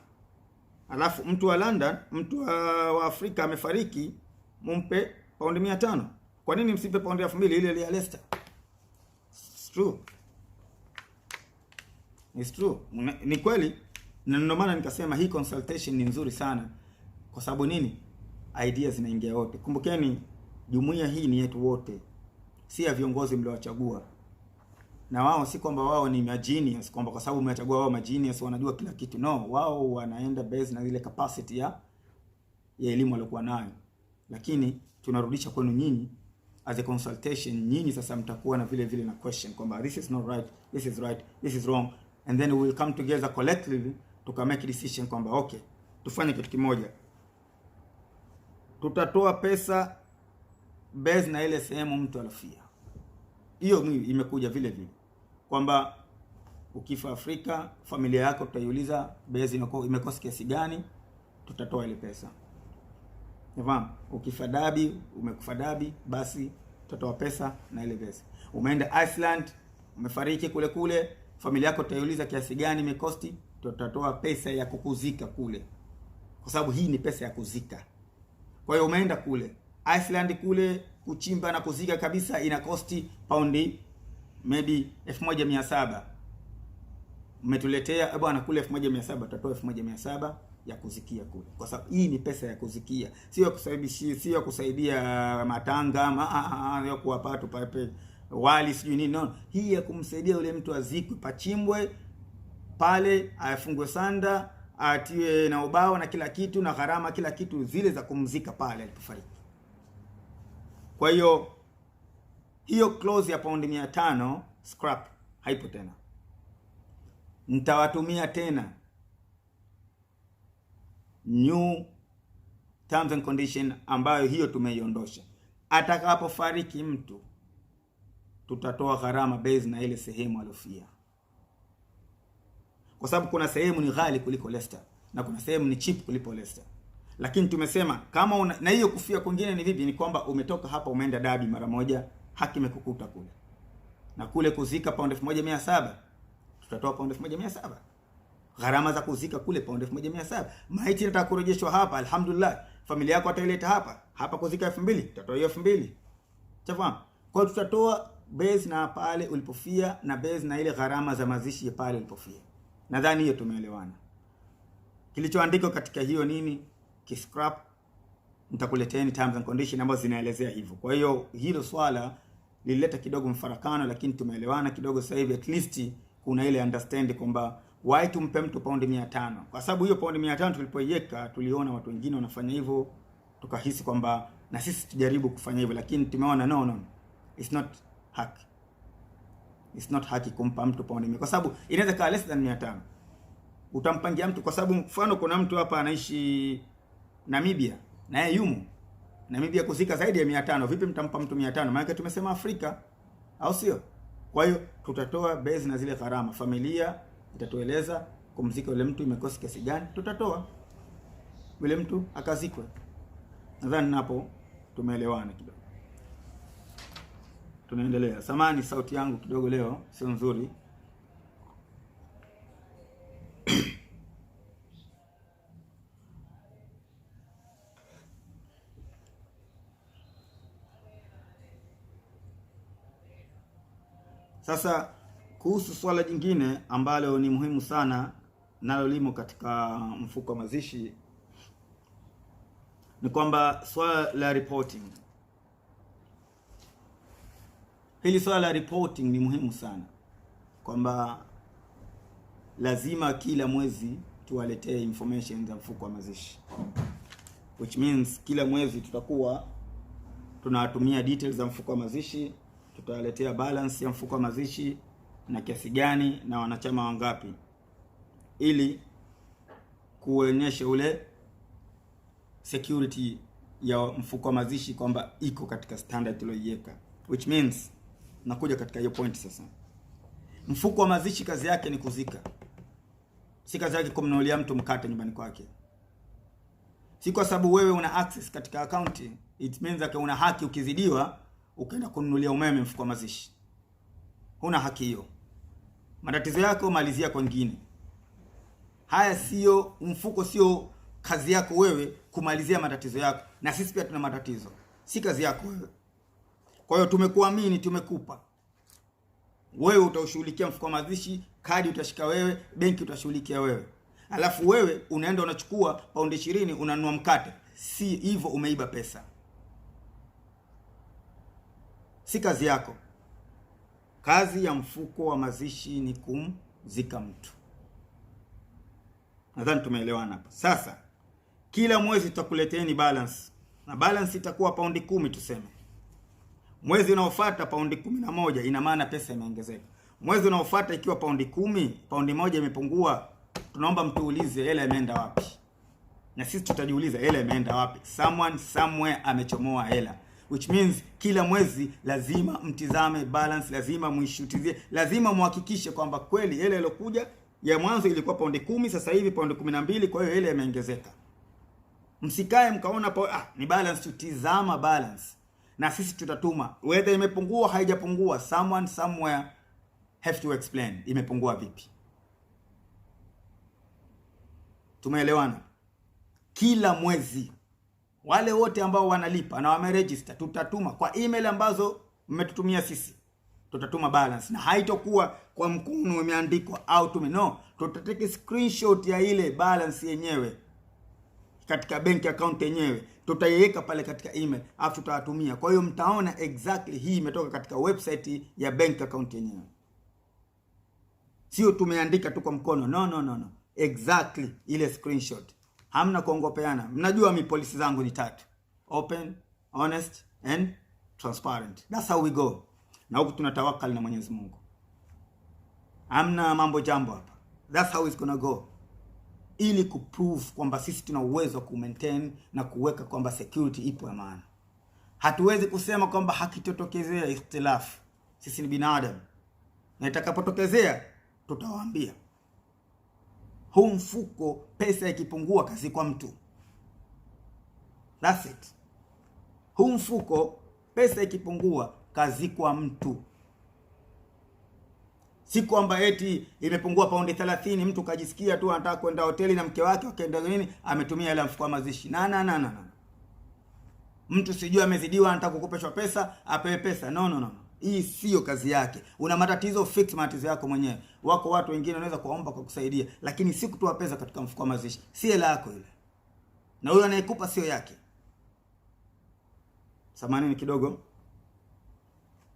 Alafu mtu wa London, mtu wa Afrika amefariki mumpe paundi 500. Kwa nini msipe paundi 2000 ile ya Leicester? It's true. It's true. Ni kweli. Na ndio maana nikasema hii consultation ni nzuri sana. Kwa sababu nini? Ideas zinaingia wote. Kumbukeni jumuiya hii ni yetu wote. Si ya viongozi mliowachagua. Na wao si kwamba wao ni magenius, kwamba kwa sababu mmechagua wao magenius wanajua kila kitu. No, wao wanaenda base na ile capacity ya elimu waliokuwa nayo. Lakini tunarudisha kwenu nyinyi as a consultation. Nyinyi sasa mtakuwa na vile vile na question kwamba this is not right, this is right, this is wrong, and then we will come together collectively to make a decision kwamba okay, tufanye kitu kimoja. Tutatoa pesa base na ile sehemu mtu alofia. hiyo imekuja vile vile kwamba ukifa Afrika, familia yako tutaiuliza base imekosa kiasi gani, tutatoa ile pesa. Unafahamu? Ukifa Dabi, umekufa Dabi, basi tutatoa pesa na ile pesa. Umeenda Iceland, umefariki kule, familia yako tutaiuliza kiasi gani imekosti, tutatoa pesa ya kukuzika kule. Kwa sababu hii ni pesa ya kuzika. Kwa hiyo umeenda kule Iceland kule kuchimba na kuzika kabisa ina kosti paundi maybe 1700. Umetuletea bwana kule 1700, tutatoa 1700 ya kuzikia kule. Kwa sababu hii ni pesa ya kuzikia. Sio kusaidia matanga ya kuwapa tu pape wali sijui nini. No. Hii ya kumsaidia yule mtu azikwe, pachimbwe pale, afungwe sanda, atiwe na ubao na kila kitu na gharama kila kitu zile za kumzika pale alipofariki. Kwa hiyo clause ya paundi 500 scrap haipo tena. Nitawatumia tena new terms and condition ambayo hiyo tumeiondosha. Atakapofariki mtu tutatoa gharama base na ile sehemu alofia. Kwa sababu kuna sehemu ni ghali kuliko Leicester na kuna sehemu ni cheap kuliko Leicester. Lakini tumesema kama na hiyo kufia kwingine ni vipi, ni kwamba umetoka hapa umeenda Dabi mara moja, haki imekukuta kule. Na kule kuzika paundi 1700, tutatoa paundi 1700. Gharama za kuzika kule paundi 1700. Maiti nataka kurejeshwa hapa, alhamdulillah. Familia yako ataileta hapa kuzika 2000, tutatoa hiyo 2000. Chafahamu? Kwa hiyo tutatoa base na pale ulipofia na base na ile gharama za mazishi ya pale ulipofia. Nadhani hiyo tumeelewana. Kilichoandikwa katika hiyo nini? Kiscrap. Nitakuleteeni terms and condition ambazo zinaelezea hivyo. Kwa hiyo hilo swala lilileta kidogo mfarakano, lakini tumeelewana kidogo sasa hivi. At least kuna ile understand kwamba why tumpe mtu paundi 500. Kwa sababu hiyo paundi 500 tulipoiweka tuliona watu wengine wanafanya hivyo, tukahisi kwamba na sisi tujaribu kufanya hivyo, lakini tumeona no. It's not hack. It's not haki kumpa mtu paundi 100 kwa sababu inaweza kaa less than 500. Utampangia mtu kwa sababu mfano kuna mtu hapa anaishi Namibia na yeye yumo Namibia kuzika zaidi ya 500. Vipi mtampa mtu 500? Maana tumesema Afrika, au sio? Kwa hiyo tutatoa base na zile gharama. Familia itatueleza kumzika yule mtu imekosa kiasi gani, tutatoa yule mtu akazikwe. Nadhani napo tumeelewana kidogo. Tunaendelea. Samani sauti yangu kidogo leo sio nzuri. Sasa kuhusu swala jingine ambalo ni muhimu sana nalo limo katika mfuko wa mazishi ni kwamba swala la reporting. Hili swala la reporting ni muhimu sana, kwamba lazima kila mwezi tuwaletee information za mfuko wa mazishi, which means kila mwezi tutakuwa tunatumia details za mfuko wa mazishi, tutawaletea balance ya mfuko wa mazishi na kiasi gani na wanachama wangapi, ili kuonyesha ule security ya mfuko wa mazishi kwamba iko katika standard tuliyoiweka. Which means nakuja katika hiyo point sasa. Mfuko wa mazishi kazi yake ni kuzika. Si kazi yake kumnunulia mtu mkate nyumbani kwake. Si kwa sababu wewe una access katika account, it means that una haki ukizidiwa ukaenda kununulia umeme mfuko wa mazishi. Huna haki hiyo. Matatizo yako malizia kwa wengine. Haya sio mfuko, sio kazi yako wewe kumalizia matatizo yako, na sisi pia tuna matatizo. Si kazi yako wewe. Kwa hiyo tumekuamini, tumekupa. Wewe utashughulikia mfuko wa mazishi, kadi utashika wewe, benki utashughulikia wewe. Alafu wewe unaenda unachukua paundi 20 unanunua mkate. Si hivyo, umeiba pesa. Si kazi yako. Kazi ya mfuko wa mazishi ni kumzika mtu. Nadhani tumeelewana hapa. Sasa kila mwezi tutakuleteeni balance. Na balance itakuwa paundi 10 tuseme. Mwezi unaofuata paundi 11, ina maana pesa imeongezeka. Mwezi unaofuata ikiwa paundi 10, paundi 1 imepungua, tunaomba mtuulize hela imeenda wapi. Na sisi tutajiuliza hela imeenda wapi. Someone somewhere amechomoa hela. which means kila mwezi lazima mtizame balance, lazima muishutizie, lazima muhakikishe kwamba kweli ile iliyokuja ya mwanzo ilikuwa paundi 10, sasa hivi paundi 12, kwa hiyo ile imeongezeka. Msikae mkaona ni balance, tutizama balance na sisi tutatuma whether imepungua haijapungua. Someone somewhere have to explain imepungua vipi. Tumeelewana? Kila mwezi wale wote ambao wanalipa na wameregister, tutatuma kwa email ambazo mmetutumia sisi, tutatuma balance, na haitokuwa kwa mkono imeandikwa au tutatake screenshot ya ile balance yenyewe katika bank account yenyewe, tutaiweka pale katika email afu tutawatumia. Kwa hiyo mtaona exactly hii imetoka katika website ya bank account yenyewe, sio tumeandika tu kwa mkono. No, exactly ile screenshot. Hamna kuongopeana. Mnajua mi policy zangu ni 3: open, honest and transparent. That's how we go. Na huku tunatawakali na Mwenyezi Mungu. Hamna mambo jambo hapa. That's how it's gonna go. Ili kuprove kwamba sisi tuna uwezo wa kumaintain na kuweka kwamba security ipo ya maana. Hatuwezi kusema kwamba hakitotokezea ikhtilafu. Sisi ni binadamu. Na itakapotokezea tutawaambia. Huu mfuko pesa ikipungua kazi kwa mtu. That's it. Huu mfuko pesa ikipungua kazi kwa mtu. Si kwamba eti imepungua paundi 30 mtu kajisikia tu anataka kwenda hoteli na mke wake wakaenda nini ametumia ile mfuko wa mazishi. Na. Mtu sijui amezidiwa anataka kukopeshwa pesa, apewe pesa. No. Hii sio kazi yake. Una matatizo, fix matatizo yako mwenyewe. Wako watu wengine wanaweza kuomba kwa kusaidia, lakini si kutoa pesa katika mfuko wa mazishi. Si hela yako ile. Na huyo anayekupa sio yake. Samahani kidogo.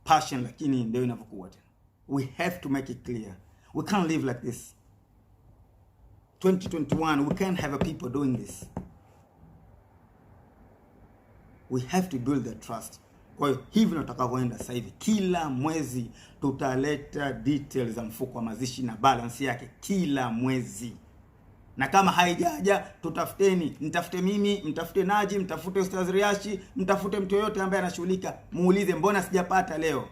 Passion, lakini ndio inavyokuwa tena. We have to make it clear. We can't live like this. 2021, we can't have a people doing this. We have to build that trust. Kwa hiyo hivi tutakavyoenda sasa hivi, kila mwezi tutaleta details za mfuko wa mazishi na balance yake kila mwezi. Na kama haijaja tutafuteni, mtafute mimi, mtafute Naji, mtafute Ustaz Riashi, mtafute mtu yoyote ambaye anashughulika, muulize mbona sijapata leo.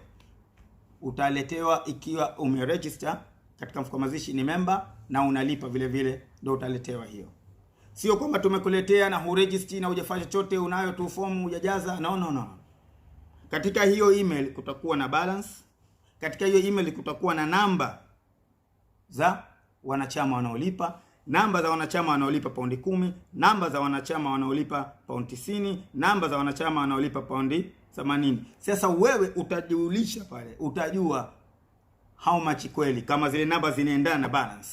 Utaletewa ikiwa umeregister katika mfuko wa mazishi, ni member na unalipa vile vile, ndio utaletewa hiyo. Sio kwamba tumekuletea na huregister na hujafanya chochote, unayo tu fomu hujajaza. No. Katika hiyo email kutakuwa na balance. Katika hiyo email kutakuwa na namba za wanachama wanaolipa, namba za wanachama wanaolipa paundi 10, namba za wanachama wanaolipa paundi 90, namba za wanachama wanaolipa paundi 80. Sasa wewe utajiulisha pale, utajua how much kweli, kama zile namba zinaendana na balance.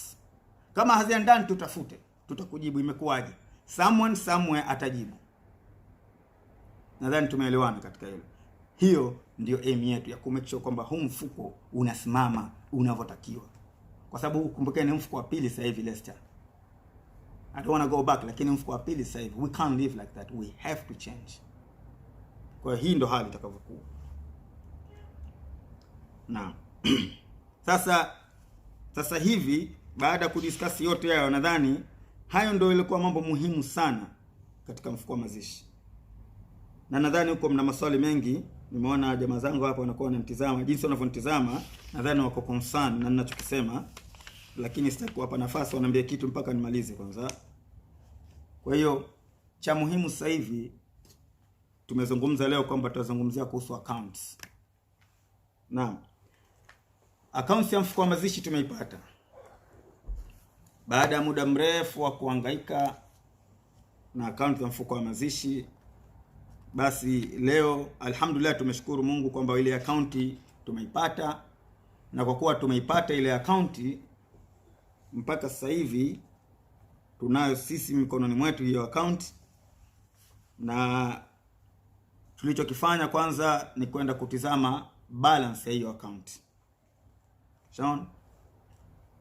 Kama haziendani tutafute, tutakujibu imekuwaje. Someone somewhere atajibu. Nadhani tumeelewana katika hilo. Hiyo ndio aim yetu ya kumake sure kwamba huu mfuko unasimama unavyotakiwa. Kwa sababu kumbukeni mfuko wa pili sasa hivi Lester. I don't want to go back, lakini mfuko wa pili sasa hivi we can't live like that. We have to change. Kwa hiyo hii ndio hali itakavyokuwa. Na sasa hivi baada ya kudiscuss yote hayo, nadhani hayo ndio ilikuwa mambo muhimu sana katika mfuko wa mazishi. Na nadhani huko mna maswali mengi. Nimeona jamaa zangu hapa wanakuwa wananitazama, jinsi wanavyonitazama nadhani wako concern na ninachokisema, lakini sitaki kuwapa nafasi wanaambia kitu mpaka nimalize kwanza. Kwa hiyo cha muhimu sasa hivi tumezungumza leo kwamba tutazungumzia kuhusu accounts. Naam. Accounts ya mfuko wa mazishi tumeipata. Baada ya muda mrefu wa kuhangaika na account ya mfuko wa mazishi, basi leo alhamdulillah tumeshukuru Mungu kwamba ile account tumeipata, na kwa kuwa tumeipata ile account mpaka sasa hivi tunayo sisi mikononi mwetu hiyo account. Na tulichokifanya kwanza ni kwenda kutizama balance ya hiyo account. Shaon,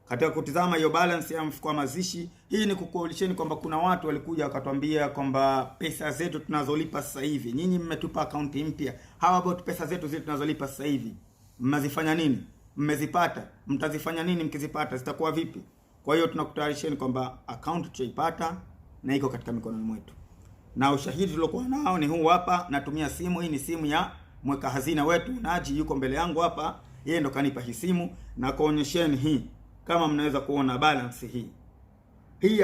katika kutizama hiyo balance ya mfuko wa mazishi, hii ni kukuulisheni kwamba kuna watu walikuja wakatuambia kwamba pesa zetu tunazolipa sasa hivi, nyinyi mmetupa account mpya, how about pesa zetu zile tunazolipa sasa hivi, mmezifanya nini? Mmezipata? Mtazifanya nini mkizipata? Zitakuwa vipi? Kwa hiyo tunakutayarisheni kwamba account tutaipata na iko katika mikononi mwetu. na ushahidi tuliokuwa nao ni huu hapa. Natumia simu hii, ni simu ya mweka hazina wetu Naji, yuko mbele yangu hapa, yeye ndo kanipa hii simu, na kuonyesheni hii, kama mnaweza kuona balance hii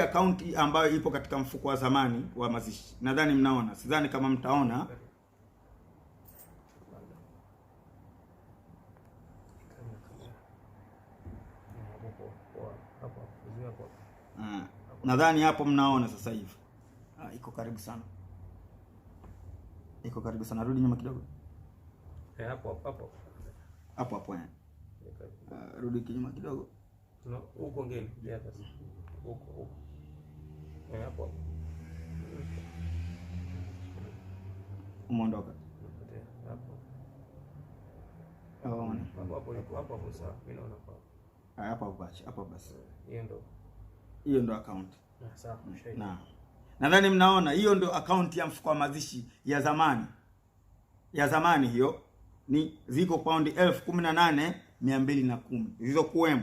akaunti ambayo ipo katika mfuko wa zamani wa mazishi. Nadhani mnaona, sidhani kama mtaona. Nadhani hapo mnaona sasa hivi. Iko karibu sana. Iko karibu sana. Rudi nyuma kidogo. Hapo. Rudi kinyuma kidogo. No, huko ngeni. Huko. Hapo. Umeondoka. Hapo sawa. Mimi naona Hapo basi. Hiyo ndo account. Sawa. Nadhani mnaona hiyo ndo account ya mfuko wa mazishi ya zamani. Ya zamani hiyo ni ziko paundi 18,210. Zilizokuwemo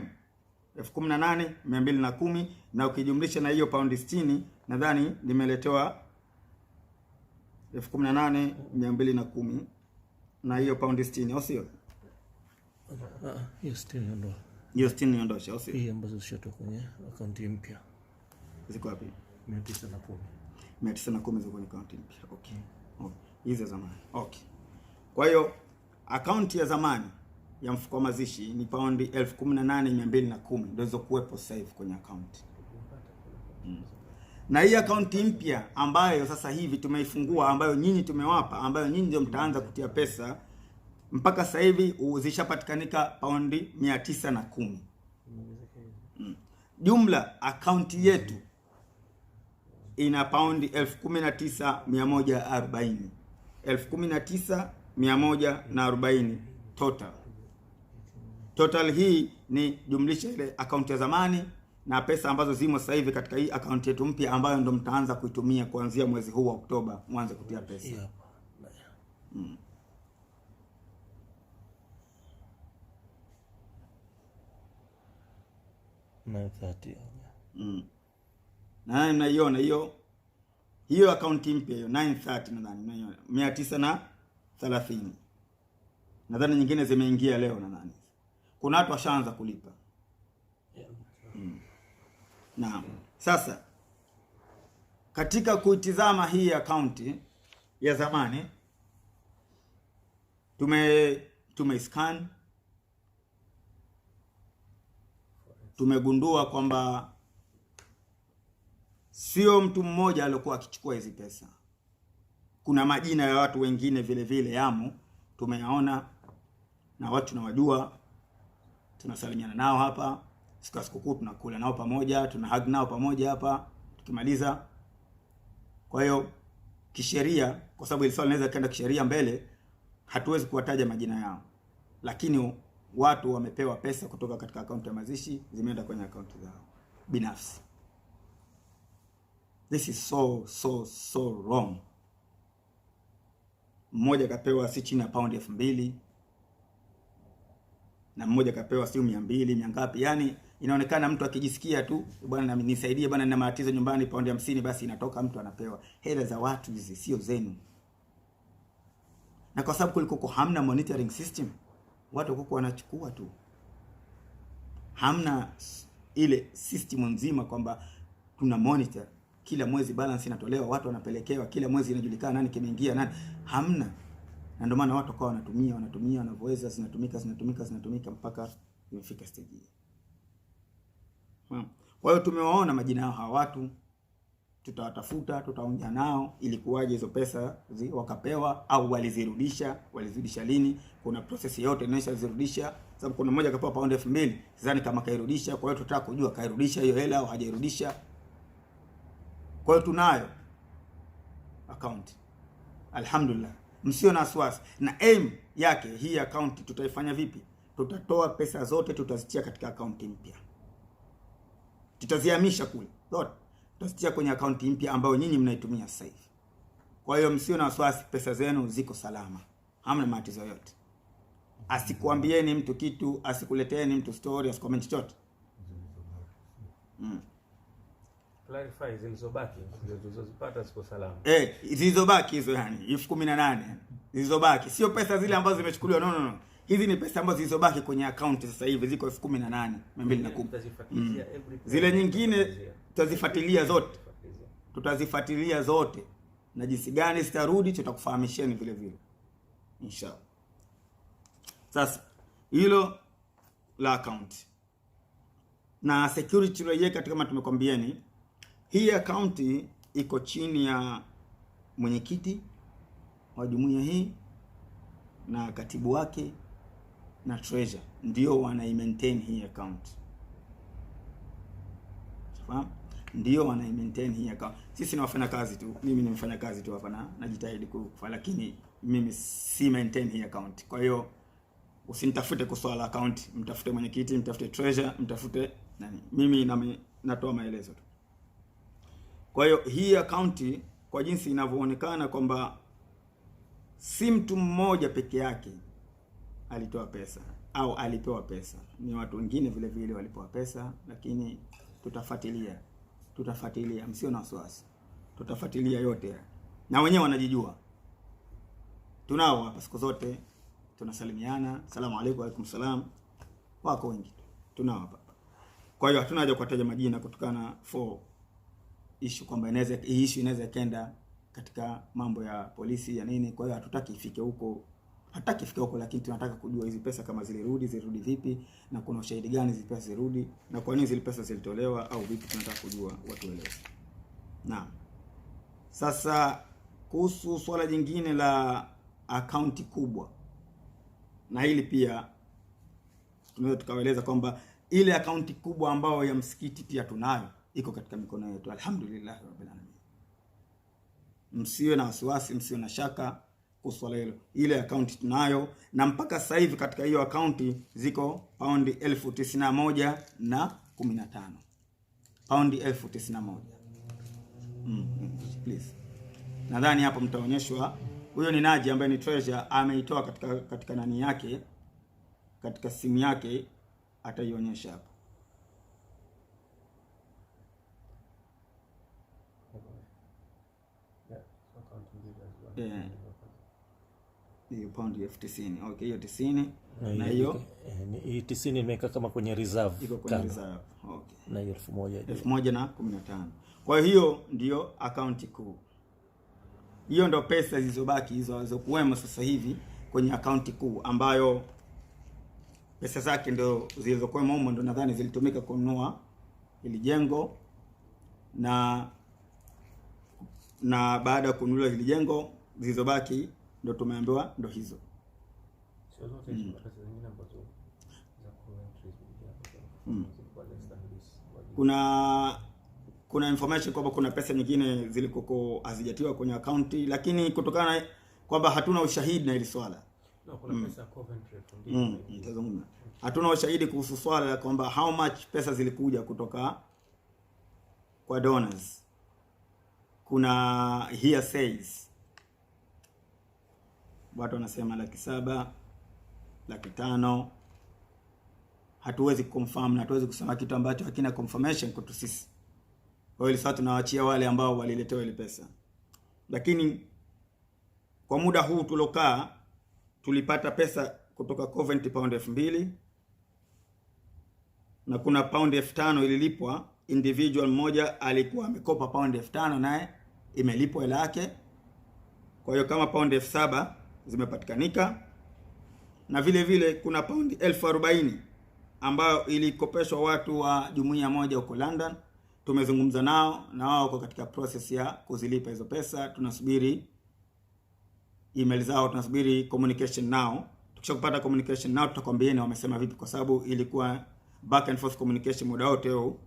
18,210, na ukijumlisha na hiyo paundi 60 nadhani nimeletewa 18,210 na hiyo paundi 60, au sio? Hiyo 60 ndo. Hiyo 60 niondosha, au sio? Hii ambazo zishatoka kwenye akaunti mpya. Ziko wapi? 910. 910 ziko kwenye akaunti mpya. Okay. Hizo za zamani. Okay. Kwa hiyo akaunti ya zamani ya mfuko wa mazishi ni paundi 18,210 ndio zilizokuwepo sasa hivi kwenye akaunti. Na hii akaunti mpya ambayo sasa hivi tumeifungua, ambayo nyinyi tumewapa, ambayo nyinyi ndio mtaanza kutia pesa, mpaka sasa hivi zishapatikanika paundi 910. Jumla akaunti yetu ina paundi 19,140. 19,140 total. Hii ni jumlisha ile akaunti ya zamani na pesa ambazo zimo sasa hivi katika hii akaunti yetu mpya, ambayo ndo mtaanza kuitumia kuanzia mwezi huu wa Oktoba, mwanze kutia pesa. Na naiona hiyo akaunti mpya hiyo 930, nadhani 930. Nadhani nyingine zimeingia leo, nadhani kuna watu washaanza kulipa. Naam. Sasa katika kuitizama hii akaunti ya zamani tumescan, tumegundua kwamba sio mtu mmoja aliyokuwa akichukua hizi pesa. Kuna majina ya watu wengine vile vile yamo, tumeyaona na watu tunawajua, tunasalimiana nao hapa, siku ya sikukuu tunakula nao pamoja, tuna hug nao pamoja hapa tukimaliza. Kwa hiyo kisheria, kwa sababu ile swali linaweza kaenda kisheria mbele, hatuwezi kuwataja majina yao, lakini watu wamepewa pesa kutoka katika akaunti ya mazishi, zimeenda kwenye akaunti zao binafsi. This is so wrong. Mmoja kapewa si chini ya paundi 2,000 na mmoja kapewa si 200, ngapi? Yani inaonekana mtu akijisikia tu, bwana nisaidie bwana, nina matatizo nyumbani, paundi 50, basi inatoka mtu anapewa. Hela za watu hizi sio zenu. Na kwa sababu kuliko hamna monitoring system, watu huko wanachukua tu. Hamna ile system nzima kwamba tuna monitor kila mwezi, balance inatolewa, watu wanapelekewa kila mwezi, inajulikana nani kimeingia nani. Hamna. Na ndio maana watu kwa wanatumia wanavyoweza, zinatumika mpaka imefika stage hii. Kwa hiyo tumewaona majina yao hawa watu, tutawatafuta, tutaongea nao ili kuwaje hizo pesa wakapewa, au walizirudisha lini. Kuna process yote inaonyesha zirudisha, sababu kuna mmoja kapewa paundi 2,000, sidhani kama kairudisha. Kwa hiyo tutataka kujua kairudisha hiyo hela au hajairudisha. Kwa hiyo tunayo account. Alhamdulillah. Msio na wasiwasi. Na aim yake hii account tutaifanya vipi? Tutatoa pesa zote, tutazitia katika account mpya. Tutazihamisha kule zote, tutazitia kwenye account mpya ambayo nyinyi mnaitumia sasa hivi. Kwa hiyo msio na wasiwasi, pesa zenu ziko salama. Hamna matatizo yote. Asikuambieni mtu kitu, asikuleteeni mtu story, asicomment chochote. clarify zilizobaki zilizozipata ziko salama. Zilizobaki hizo yani 18,000 zilizobaki, sio pesa zile ambazo zimechukuliwa, no. Hizi ni pesa ambazo zilizobaki kwenye account sasa hivi ziko 18,210. Zile nyingine tutazifuatilia zote na jinsi gani zitarudi tutakufahamisheni vile vile inshallah. Sasa hilo la account na security tuliyoweka kama tumekwambieni, hii account iko chini ya mwenyekiti wa jumuiya hii na katibu wake na treasurer, ndio wana maintain hii account. Sawa? Ndio wana maintain hii account. Sisi ni wafanya kazi tu. Mimi ni mfanya kazi tu hapa na najitahidi kufanya, lakini mimi si maintain hii account. Kwa hiyo usinitafute kwa swala account, mtafute mwenyekiti, mtafute treasurer, mtafute nani. Mimi natoa maelezo tu. Kwa hiyo hii account kwa jinsi inavyoonekana kwamba si mtu mmoja peke yake alitoa pesa au alipewa pesa, ni watu wengine vile vile walipewa pesa, lakini tutafuatilia, msio na wasiwasi, tutafuatilia yote na wenyewe wanajijua. Tunao hapa siku zote tunasalimiana, salamu alaykum, alaykum salam, wako wengi tunao hapa. Kwa hiyo hatuna haja kutaja majina kutokana for issue kwamba inaweza kenda katika mambo ya polisi ya nini. Kwa hiyo hatutaki ifike huko, lakini tunataka kujua hizi pesa kama zilirudi vipi, na kuna ushahidi gani hizi pesa zirudi, na kwa nini zile pesa zilitolewa au vipi, tunataka kujua, watu waelewe. Naam. Sasa kuhusu swala jingine la akaunti kubwa, na hili pia tunaweza tukaeleza kwamba ile akaunti kubwa ambayo ya msikiti pia tunayo, iko katika mikono yetu, alhamdulillah rabbil alamin. Msiwe na wasiwasi, msiwe na shaka kuhusu swala hilo. Ile akaunti tunayo, na mpaka sasa hivi katika hiyo akaunti ziko paundi 91,015. Paundi 91,000. Please. Nadhani hapo mtaonyeshwa, huyo ni Naji ambaye ni treasurer, ameitoa katika nani yake, katika simu yake, ataionyesha hapo. Hiyo paundi 90. Okay, hiyo 90 na hiyo hii 90 imeweka kama kwenye reserve. Iko kwenye reserve. Okay. Na hiyo 1,015. Kwa hiyo ndio akaunti kuu. Hiyo ndio pesa zilizobaki hizo zilizokuwemo sasa hivi kwenye akaunti kuu, ambayo pesa zake ndio zilizokuwemo humo, ndio nadhani zilitumika kununua ili jengo, na baada ya kununua hili jengo zilizobaki ndio tumeambiwa ndio hizo. Sio zote hizo pesa zingine ambazo za kuna information kwamba kuna pesa nyingine zilikoko hazijatiwa kwenye akaunti, lakini kutokana kwamba hatuna ushahidi na hili swala. Kuna pesa Coventry nitazungumza. Hatuna ushahidi kuhusu swala la kwamba how much pesa zilikuja kutoka kwa donors. Kuna hearsays, watu wanasema 700,000, 500,000. Hatuwezi confirm na hatuwezi kusema kitu ambacho hakina confirmation kwetu sisi. Kwa hiyo sasa tunawaachia wale ambao waliletewa ile pesa. Lakini kwa muda huu tulokaa tulipata pesa kutoka Coventry pound 2,000, na kuna pound 5,000 ililipwa. Individual mmoja alikuwa amekopa pound 5,000 naye imelipwa hela yake. Kwa hiyo kama pound 7,000 zimepatikanika, na vile vile kuna pound 40,000 ambayo ilikopeshwa watu wa jumuiya moja huko London. Tumezungumza nao na wao wako katika process ya kuzilipa hizo pesa. Tunasubiri email zao, tunasubiri communication nao. Tukishapata communication nao tutakwambieni wamesema vipi, kwa sababu ilikuwa back and forth communication muda wote huu,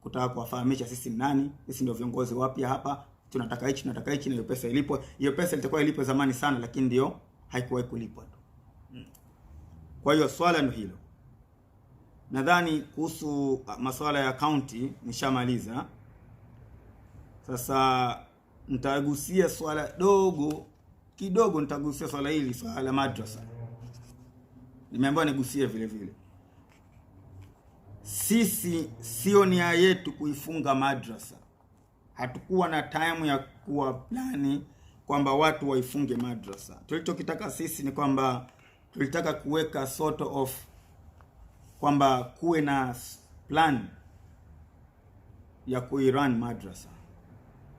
kutaka kuwafahamisha sisi ni nani, sisi ndio viongozi wapya hapa, tunataka hichi na hiyo pesa ilipwe. Hiyo pesa ilitakuwa ilipwe zamani sana, lakini ndio haikuwahi kulipwa tu. Kwa hiyo swala ndio hilo. Nadhani kuhusu masuala ya akaunti nishamaliza. Sasa nitagusia swala kidogo nitagusia swala hili, swala la madrasa. Nimeambiwa nigusie vile vile. Sisi sio nia yetu kuifunga madrasa. hatukuwa na time ya kuwa plani kwamba watu waifunge madrasa. Tulichokitaka sisi ni kwamba tulitaka kuweka sort of kwamba kuwe na plan ya kuirun madrasa,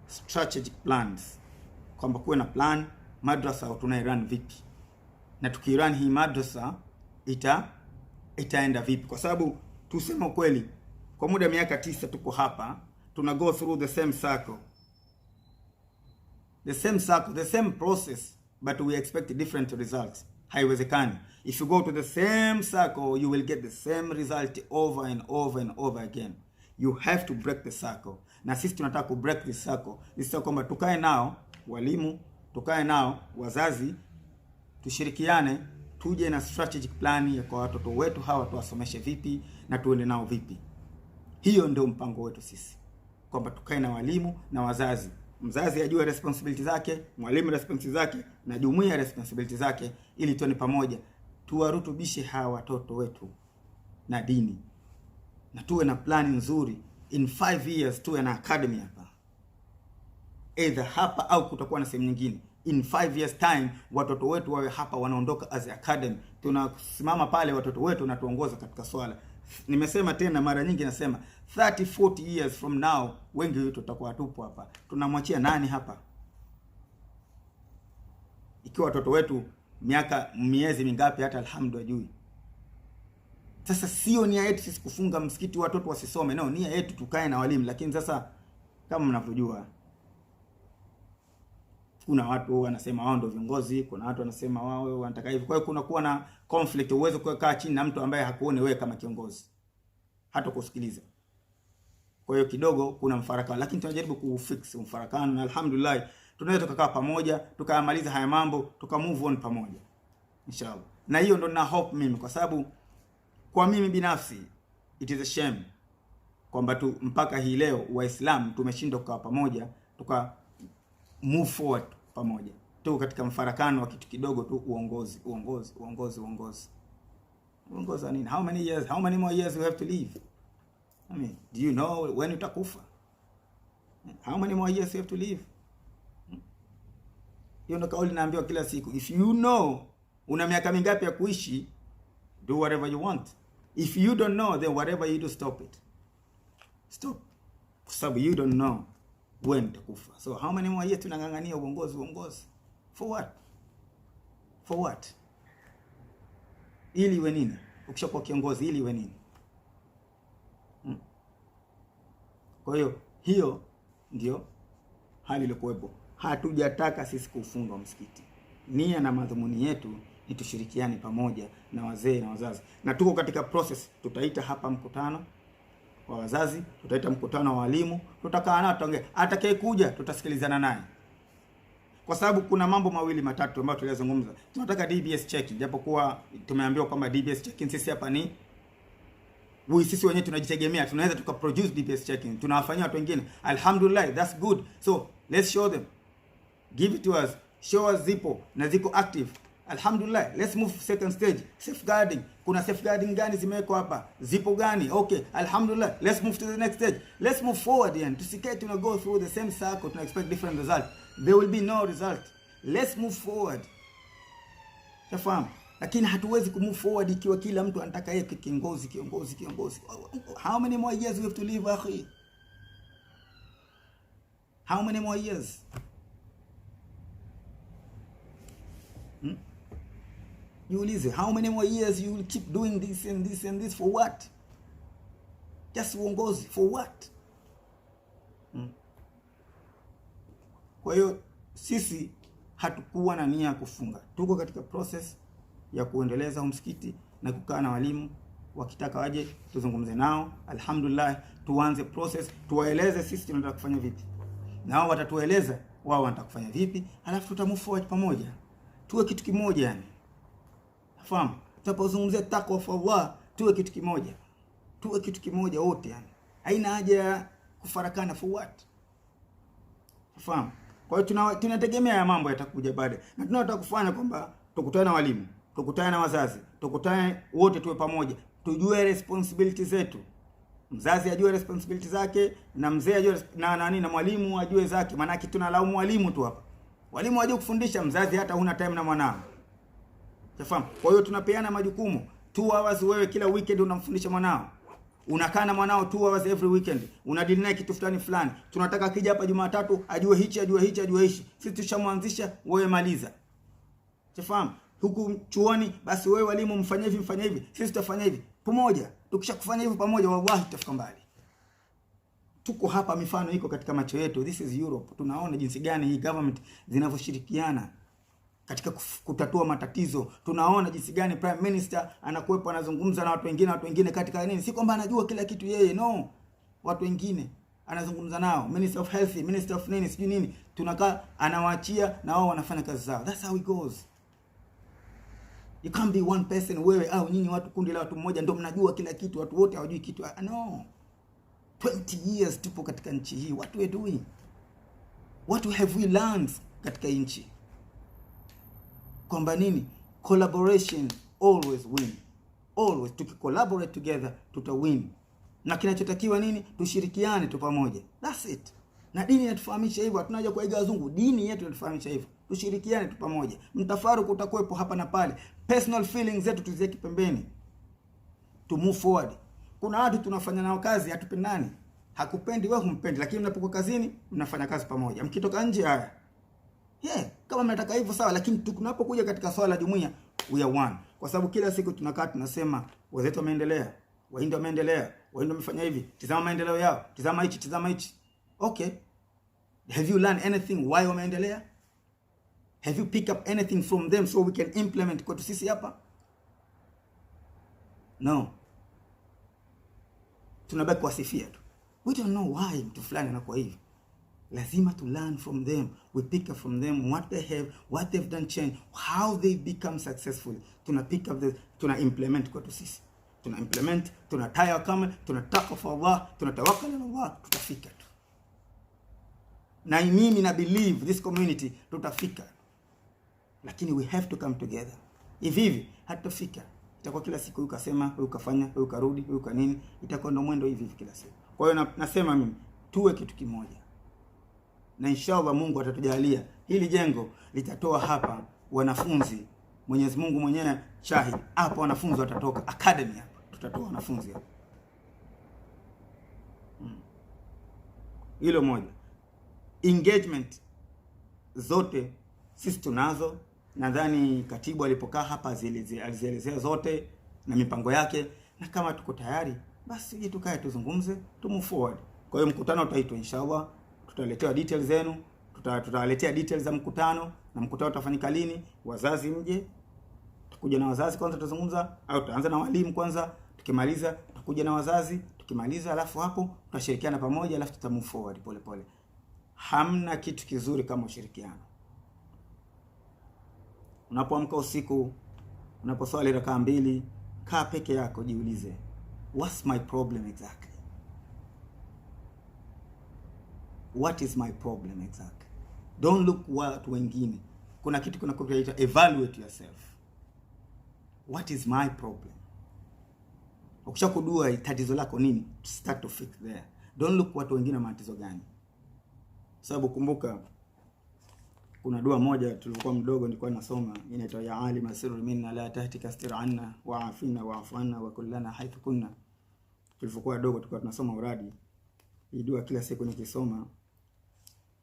strategic plans, kwamba kuwe na plan madrasa tunairan vipi, na tukirun hii madrasa itaenda vipi, kwa sababu tuseme ukweli, kwa muda wa miaka 9 tuko hapa, tuna go through the same circle, the same process, but we expect different results. Haiwezekani. If you go to the same circle, you will get the same result over and over and over again. You have to break the circle. Na sisi tunataka ku break the circle. Nisema kwamba tukae nao walimu, tukae nao wazazi, tushirikiane, tuje na strategic plan ya kwa watoto wetu hawa tuwasomeshe vipi na tuende nao vipi. Hiyo ndio mpango wetu sisi. Kwamba tukae na walimu na wazazi. Mzazi ajue responsibility zake, mwalimu responsibility zake, na jumuiya responsibility zake, ili tuone pamoja tuwarutubishe hawa watoto wetu na dini. Na tuwe na plani nzuri, in 5 years tuwe na academy hapa. Either hapa au kutakuwa na sehemu nyingine. In 5 years time watoto wetu wawe hapa wanaondoka as academy. Tunasimama pale watoto wetu na tuongoza katika swala. Nimesema tena mara nyingi, nasema 30-40 years from now wengi wetu tutakuwa tupo hapa. Tunamwachia nani hapa? Ikiwa watoto wetu miezi mingapi hata alhamdulillah jui. Sasa sio nia yetu sisi kufunga msikiti watoto wasisome. No, nia yetu tukae na walimu. Lakini sasa kama mnavyojua, kuna watu wanasema wao ndio viongozi, kuna watu wanasema wao wanataka hivi. Kwa hiyo kuna kuwa na conflict. Uwezo kukaa chini na mtu ambaye hakuone wewe kama kiongozi, hata kusikiliza. Kwa hiyo kidogo kuna mfarakano, lakini tunajaribu kufix mfarakano, na alhamdulillah tunaweza tukakaa pamoja, tukamaliza haya mambo, tukamove on pamoja inshallah. Na hiyo ndo na hope mimi, kwa sababu kwa mimi binafsi it is a shame kwamba tu mpaka hii leo Waislamu tumeshindwa kukaa pamoja, tuka move forward pamoja. Tu katika mfarakano wa kitu kidogo tu, uongozi. Uongozi nini? How many more years you have to live? I mean, do you know when utakufa? How many more years you have to live? Hiyo ndo kauli naambiwa kila siku. If you know una miaka mingapi ya kuishi, do whatever you want. If you don't know, then whatever you do, stop it. Stop. Kwa sababu you don't know when utakufa. So how many more years tunangangania uongozi? For what? Ili iwe nini? Ukishakuwa kiongozi ili iwe nini? Kwa hiyo ndio hali iliyokuwepo. Hatujataka sisi kufunga msikiti. Nia na madhumuni yetu ni tushirikiane pamoja na wazee na wazazi. Na tuko katika process, tutaita hapa mkutano wa wazazi, tutaita mkutano wa walimu, tutakaa nao tuongee. Atakayekuja tutasikilizana naye. Kwa sababu kuna mambo mawili matatu ambayo tuliyazungumza. Tunataka DBS checking, japokuwa tumeambiwa kwamba DBS checking sisi hapa ni sisi wenyewe tunajitegemea, tunaweza tukaproduce DBS checking, tunawafanyia watu wengine. Alhamdulillah, that's good. So let's show them, give it to us, show us zipo na ziko active. Alhamdulillah, let's move second stage, safeguarding. Kuna safeguarding gani zimewekwa hapa, zipo gani? Okay, alhamdulillah, let's move to the next stage, let's move forward. And tusikae tuna go through the same circle, tuna expect different result. There will be no result. Let's move forward. Tafahamu? Lakini hatuwezi kumove forward ikiwa kila mtu anataka yeye kiongozi. How many more years we have to live, akhi? How many more years? You ulize, how many more years you will keep doing this and this and this for what? Just uongozi for what? Kwa hiyo sisi hatukuwa na nia ya kufunga. Tuko katika process ya kuendeleza msikiti na kukaa na walimu, wakitaka waje tuzungumze nao. Alhamdulillah, tuanze process, tuwaeleze sisi tunataka kufanya vipi, na wao watatueleza wao wanataka kufanya vipi, alafu tutamove forward pamoja, tuwe kitu kimoja. Yani fahamu, tunapozungumzia takwa of Allah, tuwe kitu kimoja wote. Yani haina haja ya kufarakana for what? Fahamu. Kwa hiyo tunategemea ya mambo yatakuja baadaye, na tunataka kufanya kwamba tukutane na walimu, tukutane na wazazi, tukutane wote, tuwe pamoja, tujue responsibility zetu. Mzazi ajue responsibility zake, na mzee ajue na mwalimu ajue zake. Maana tunalaumu walimu tu hapa. Walimu wajue kufundisha, mzazi hata huna time na mwanao. Unafahamu? Kwa hiyo tunapeana majukumu. 2 hours wewe kila weekend unamfundisha mwanao. Unakaa na mwanao 2 hours every weekend. Unadili naye kitu fulani. Tunataka akija hapa Jumatatu ajue hichi, ajue hichi. Sisi tushamwanzisha, wewe maliza. Unafahamu? Huku chuoni basi wewe walimu mfanye hivi. Sisi tutafanya hivi. Pamoja. Tukishakufanya hivyo pamoja, wallahi tutafika mbali. Tuko hapa, mifano iko katika macho yetu. This is Europe. Tunaona jinsi gani hii government zinavyoshirikiana katika kutatua matatizo. Tunaona jinsi gani prime minister anakuepo anazungumza na watu wengine katika nini? Si kwamba anajua kila kitu yeye, no. Watu wengine anazungumza nao, minister of health, minister of nini, sijui nini. Tunakaa anawaachia na wao wanafanya kazi zao. That's how it goes. You can't be one person, wewe au nyinyi watu, kundi la watu mmoja ndio mnajua kila kitu, watu wote hawajui kitu. No. 20 years tupo katika nchi hii. What we doing? What have we learned katika nchi? Kwamba nini? Collaboration always win. Always tukicollaborate together tutawin. Na kinachotakiwa nini? Tushirikiane tu pamoja. That's it. Na dini inatufahamisha hivyo, hatunaje kuiga wazungu. Dini yetu inatufahamisha hivyo. Tushirikiane tu pamoja. Mtafaruku utakuwepo hapa na pale. Personal feelings zetu tuziweke pembeni. To move forward. Kuna watu tunafanya nao kazi hatupendani. Hakupendi wewe, humpendi, lakini mnapokuwa kazini mnafanya kazi pamoja. Mkitoka nje haya. Kama mnataka hivyo sawa, lakini tunapokuja katika swala la jumuiya we are one. Kwa sababu kila siku tunakaa tunasema wenzetu wameendelea, Wahindi wameendelea, Wahindi wamefanya hivi, tazama maendeleo yao, tazama hichi. Okay. Have you learned anything why wameendelea? Have you picked up anything from them so we can implement kwa sisi hapa? No. Tunabaki kuwasifia tu. We don't know why mtu fulani anakuwa hivi. Lazima to learn from them. We pick up from them what they have, what they've done change, how they become successful. Tuna pick up tuna implement kwa sisi. Tuna implement, tunataya kama, tunataka for Allah, tunatawakkal ala Allah, tutafika tu. Na mimi na believe this community tutafika. Lakini we have to come together. Hivi hatutafika. Itakuwa kila siku ukasema, ukafanya, ukarudi, ukanini, itakuwa ndo mwendo hivi kila siku. Kwa hiyo nasema mimi tuwe kitu kimoja. Na inshallah Mungu atatujalia hili jengo litatoa hapa wanafunzi. Mwenyezi Mungu mwenyewe shahidi. Hapo wanafunzi watatoka academy hapa. Tutatoa wanafunzi hapa. Hilo moja. Engagement zote sisi tunazo. Nadhani katibu alipokaa hapa alizielezea zote na mipango yake, na kama tuko tayari basi tukae tuzungumze, to move forward. Kwa hiyo mkutano utaitwa inshallah, tutaletea details zenu, tutawaletea details za mkutano, na mkutano utafanyika lini, wazazi mje, tukuja na wazazi kwanza tuzungumza, au tutaanza na walimu kwanza, tukimaliza tutakuja na wazazi, tukimaliza alafu hapo tutashirikiana pamoja, alafu tuta move forward pole pole. Hamna kitu kizuri kama ushirikiano. Unapoamka usiku, unaposwali rakaa 2, kaa peke yako, jiulize, what's my problem exactly? What is my problem exactly? Don't look watu wengine. Kuna kitu kuna kuita evaluate yourself. What is my problem? Ukishakudua tatizo lako nini, start to fix there. Don't look watu wengine matatizo gani. Sababu kumbuka kuna dua moja tulikuwa mdogo nilikuwa nasoma, inaitwa ya alim asirru minna la tahtika astir anna wa afina wa afana wa kullana haythu kunna. Tulipokuwa wadogo tulikuwa tunasoma uradi. Hii dua kila siku nikisoma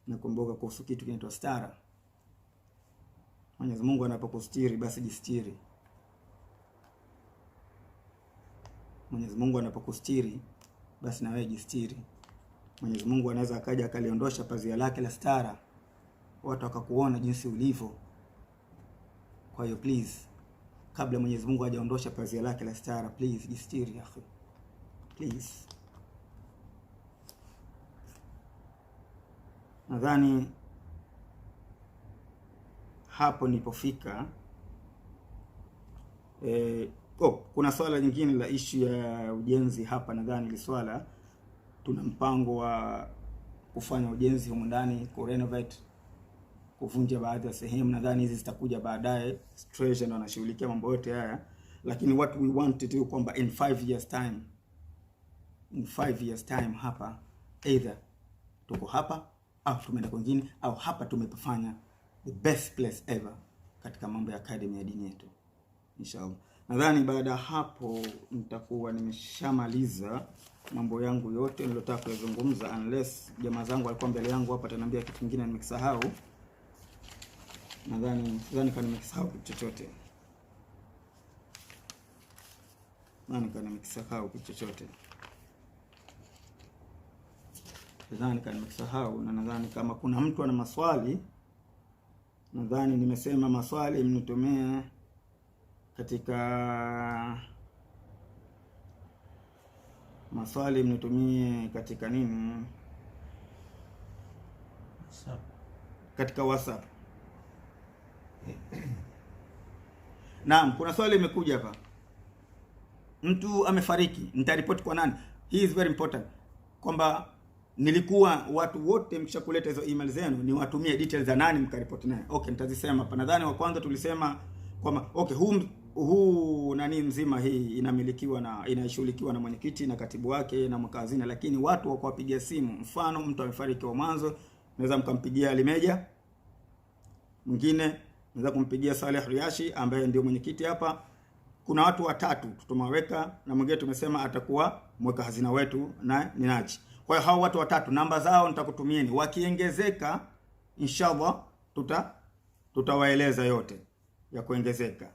nakumbuka kuhusu kitu kinaitwa stara. Mwenyezi Mungu anapokustiri basi jistiri. Mwenyezi Mungu anapokustiri basi na wewe jistiri. Mwenyezi Mungu anaweza akaja akaliondosha pazia lake la stara, watu wakakuona jinsi ulivyo. Kwa hiyo please, kabla Mwenyezi Mungu hajaondosha pazia lake la stara, please jistiri akhi. Please. Nadhani hapo nilipofika. Kuna swala nyingine la issue ya ujenzi hapa. Nadhani ile swala tuna mpango wa kufanya ujenzi huko ndani, ku renovate, kuvunja baadhi ya sehemu. Nadhani hizi zitakuja baadaye. Treasure ndo anashughulikia mambo yote haya, lakini what we want to do kwamba in 5 years time in 5 years time hapa, either tuko hapa au tumeenda kwingine, au hapa tumepafanya the best place ever katika mambo ya academy ya dini yetu inshallah. Nadhani baada ya hapo nitakuwa nimeshamaliza mambo yangu yote nilotaka kuzungumza, unless jamaa zangu walikuwa mbele yangu hapa ataniambia kitu kingine nimekisahau. Nadhani kama nimekisahau kitu chochote. Nadhani kama nimekisahau kitu chochote. Na nadhani kama kuna mtu ana maswali, nadhani nimesema maswali mnitumie katika nini? Katika WhatsApp. Naam, kuna swali limekuja hapa. Mtu amefariki, nitaripoti kwa nani? He is very important. Kwamba nilikuwa watu wote mkishakuleta hizo email zenu niwatumie details za nani mkaripoti naye. Okay, nitazisema hapa. Nadhani wa kwanza tulisema kwamba okay, huu nani mzima hii inashughulikiwa na mwenyekiti na katibu wake na mwakazina, lakini watu wako wapigia simu. Mfano mtu amefariki wa mwanzo, naweza mkampigia Limeja. Mwingine naweza kumpigia Saleh Riashi ambaye ndio mwenyekiti hapa. Kuna watu watatu tumeweka, na mwingine tumesema atakuwa mweka hazina wetu na Ninachi. Kwa hiyo hao watu watatu namba zao nitakutumieni. Wakiongezeka inshallah tutawaeleza yote ya kuongezeka.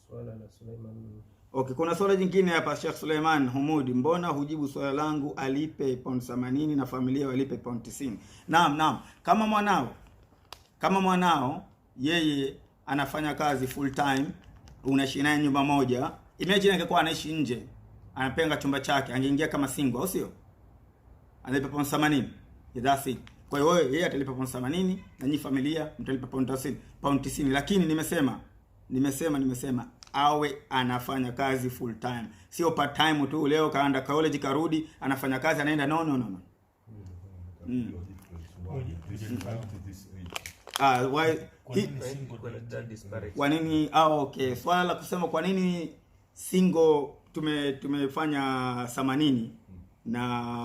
Swala la Suleiman. Okay, kuna swala jingine hapa Sheikh Suleiman Humudi, mbona hujibu swala langu alipe pound 80 na familia walipe pound 90? Naam. Kama mwanao yeye anafanya kazi full time, unaishi naye nyumba moja. Imagine angekuwa anaishi nje, anapenga chumba chake, angeingia kama single, au sio? Analipa pound 80. That's it. Kwa hiyo yeye atalipa pound 80 na nyinyi familia mtalipa pound 90. Lakini nimesema awe anafanya kazi full time, sio part time tu. Leo kaenda college karudi anafanya kazi anaenda. No. Kwa nini? Okay, swala la kusema kwa nini single tumefanya 80 na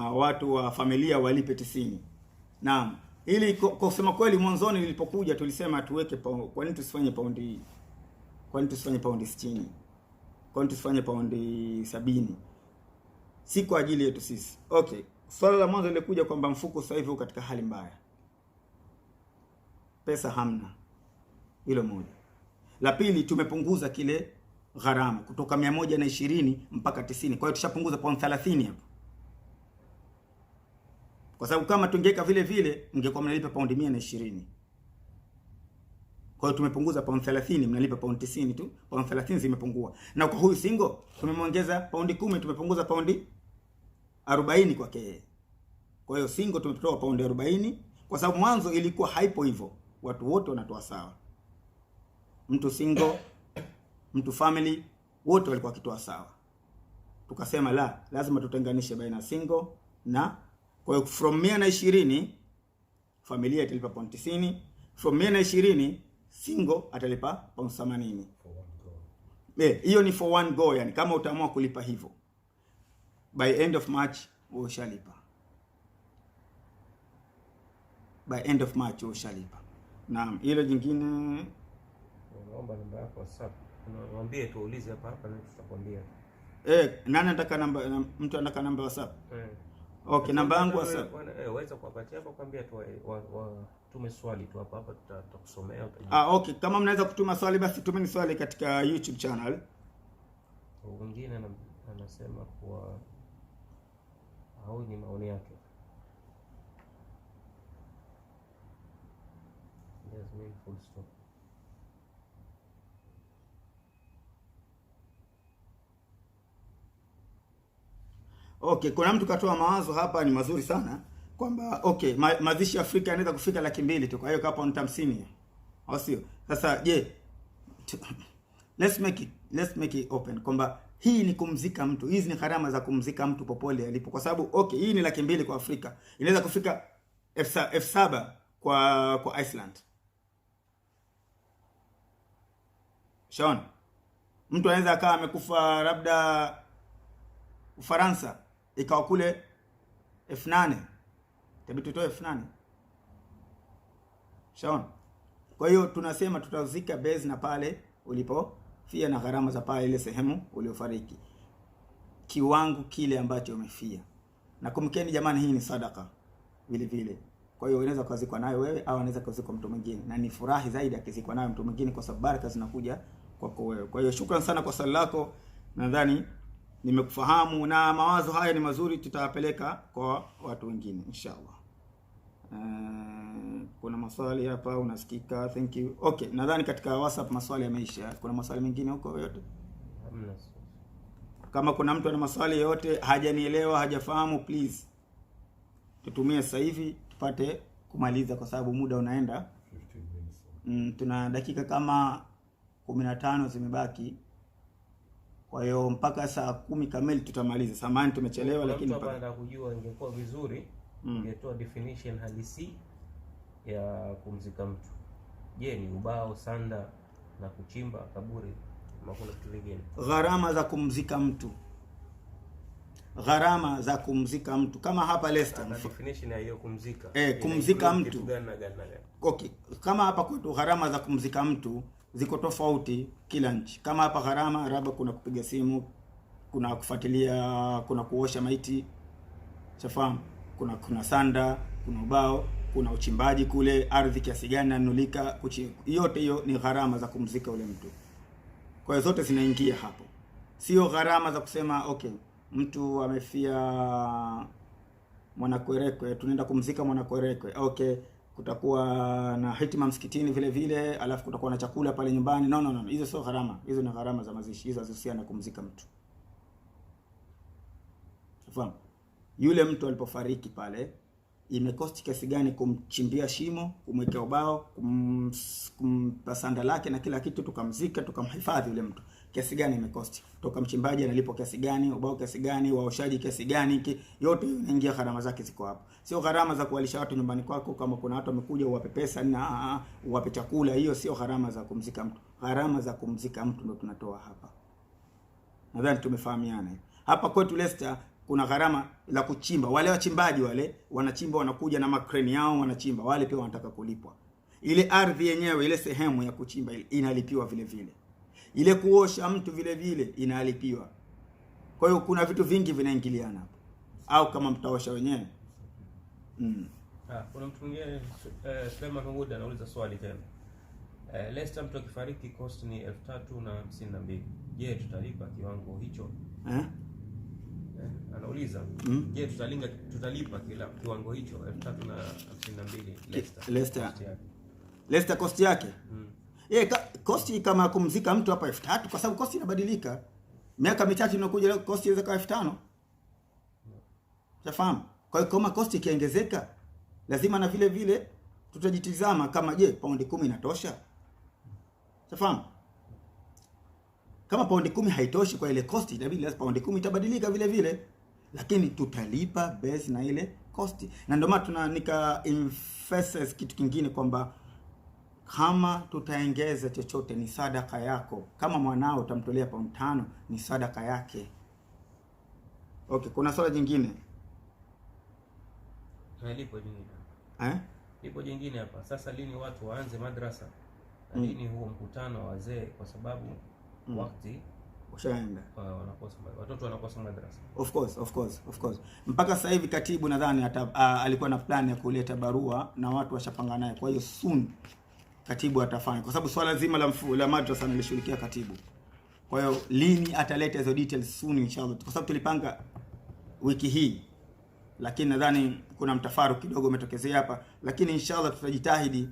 watu wa familia walipe 90. Naam, ili kusema kweli mwanzoni nilipokuja tulisema tuweke kwa nini tusifanye paundi, kwa nini tusifanye paundi 60, kwa nini tusifanye paundi 70? Si kwa ajili yetu sisi. Okay, swala la mwanzo lilikuja kwamba mfuko sasa hivi katika hali mbaya, pesa hamna. Hilo moja. La pili, tumepunguza kile gharama kutoka 120 mpaka 90. Kwa hiyo tushapunguza pound 30 hapo. Kwa sababu kama tungeweka vile vile mngekuwa mnalipa pound 120. Kwa hiyo tumepunguza pound 30, mnalipa pound 90 tu. Pound 30 zimepungua. Na kwa huyu single tumemwongeza pound 10, tumepunguza pound 40 kwake. Kwa hiyo single tumetoa pound 40 kwa sababu mwanzo ilikuwa haipo hivyo. Watu wote wanatoa sawa. Mtu single, mtu family, wote walikuwa wakitoa sawa. Tukasema lazima tutenganishe baina single na, kwa hiyo from 120 familia italipa pound 90, from 120 single atalipa pound 80. Hiyo ni for one go, yani kama utaamua kulipa hivyo by end of March ushalipa. By end of March ushalipa. Naam, hilo jingine naomba namba yako WhatsApp. Naambie tuulize hapa na tutakwambia. Nani anataka namba? Mtu anataka namba WhatsApp? Okay, namba yangu WhatsApp. Waweza kuwapatia hapo, kwambia tu tume swali tu hapa tutakusomea. Okay, kama mnaweza kutuma swali basi tumeni swali katika YouTube channel. Mwingine anasema kwa au ni maoni yake. Yes, full stop. Okay, kuna mtu katoa mawazo hapa ni mazuri sana kwamba okay, mazishi Afrika yanaweza kufika 200,000 tu. Kwa hiyo kapa pound 50. Au sio? Sasa let's make it open kwamba hii ni kumzika mtu. Hizi ni gharama za kumzika mtu popote alipo. Kwa sababu okay, hii ni 200,000 kwa Afrika. Inaweza kufika F7 kwa Iceland. Shaona? Mtu anaweza akawa amekufa labda Ufaransa, ikawa kule 8,000, itabidi tutoe 8,000. Shaona? Kwa hiyo tunasema tutazika base na pale ulipofia na gharama za pale ile sehemu uliofariki, kiwango kile ambacho umefia. Na kumkeni jamani, hii ni sadaka vile vile. Kwa hiyo unaweza kuzikwa nayo wewe au anaweza kuzikwa mtu mwingine, na ni furahi zaidi akizikwa nayo mtu mwingine kwa sababu baraka zinakuja kwako wewe. Kwa hiyo shukrani sana kwa swali lako, nadhani nimekufahamu na mawazo haya ni mazuri, tutayapeleka kwa watu wengine inshallah. Kuna maswali hapa unasikika, thank you. Okay, nadhani katika WhatsApp maswali yameisha. Kuna maswali mengine huko yote? Hamna. Kama kuna mtu ana maswali yote hajanielewa, hajafahamu, please tutumie sasa hivi tupate kumaliza kwa sababu muda unaenda. Tuna dakika kama 15 zimebaki. Kwa hiyo mpaka saa 10 kamili tutamaliza. Samahani tumechelewa, lakini baada ya kujua ingekuwa vizuri ingetoa definition halisi ya kumzika mtu. Je, ni ubao, sanda na kuchimba kaburi ama kuna kitu kingine? Gharama za kumzika mtu. Gharama za kumzika mtu kama hapa Leicester, na definition ya hiyo kumzika. Kumzika mtu. Gani? Okay, kama hapa kwetu gharama za kumzika mtu ziko tofauti kila nchi. Kama hapa gharama labda kuna kupiga simu, kuna kufuatilia, kuna kuosha maiti, shafahamu, kuna sanda, kuna ubao, kuna uchimbaji kule, ardhi kiasi gani inanulika, yote hiyo ni gharama za kumzika ule mtu. Kwa hiyo zote zinaingia hapo. Sio gharama za kusema okay, mtu amefia Mwanakwerekwe, tunaenda kumzika Mwanakwerekwe. Okay, kutakuwa na hitima msikitini vile vile, alafu kutakuwa na chakula pale nyumbani. No. Hizo sio gharama. Hizo ni gharama za mazishi. Hizo hazihusiana na kumzika mtu. Unafahamu? Yule mtu alipofariki pale, imekosti kiasi gani kumchimbia shimo, kumwekea ubao, kumpa sanda lake na kila kitu, tukamzika, tukamhifadhi yule mtu. Kiasi gani imekosti? Toka mchimbaji analipo kiasi gani, ubao kiasi gani, waoshaji kiasi gani, yote inaingia, gharama zake ziko hapo. Sio gharama za kuwalisha watu nyumbani kwako, kama kuna watu wamekuja uwape pesa na uwape chakula. Hiyo sio gharama za kumzika mtu. Gharama za kumzika mtu ndio tunatoa hapa. Nadhani tumefahamiana. Hapa kwetu Leicester kuna gharama la kuchimba. Wale wachimbaji wale wanachimba, wanakuja na makreni yao wanachimba, wale pia wanataka kulipwa. Ile ardhi yenyewe, ile sehemu ya kuchimba inalipiwa vile vile. Ile kuosha mtu vile vile inalipiwa. Kwa hiyo kuna vitu vingi vinaingiliana hapo. Au kama mtaosha wenyewe. Kuna mtu mwingine Suleiman Wood anauliza swali tena. Leicester mtu akifariki cost ni 3,052. Je, tutalipa kiwango hicho? Anauliza, je, tutalipa kila kiwango hicho 3,052 Leicester cost yake? Cost kama kumzika mtu hapa 3,000 kwa sababu cost inabadilika. Miaka mitatu inakuja cost inaweza kuwa 5,000. Unafahamu? Kwa hiyo kama cost ikiongezeka, lazima na vile vile tutajitizama kama je, paundi 10 inatosha? Unafahamu? Kama paundi 10 haitoshi kwa ile cost, inabidi lazima paundi 10 itabadilika vile vile. Lakini tutalipa base na ile cost. Na ndio maana tunanika emphasis kitu kingine kwamba kama tutaongeza chochote ni sadaka yako. Kama mwanao utamtolea paundi 5 ni sadaka yake. Okay, kuna swala jingine. Lipo jingine. Lipo jingine hapa. Sasa lini watu waanze madrasa? Na lini huo mkutano wa wazee, kwa sababu wakati ushaenda. Watoto wanakosa madrasa. Of course. Mpaka sasa hivi katibu nadhani alikuwa na plan ya kuleta barua na watu washapanga naye. Kwa hiyo soon katibu atafanya, kwa sababu swala zima la madrasa nilishughulikia katibu. Kwa hiyo lini ataleta hizo details soon inshallah. Kwa sababu tulipanga wiki hii, lakini nadhani kuna mtafaruku kidogo umetokezea hapa, lakini inshallah tutajitahidi.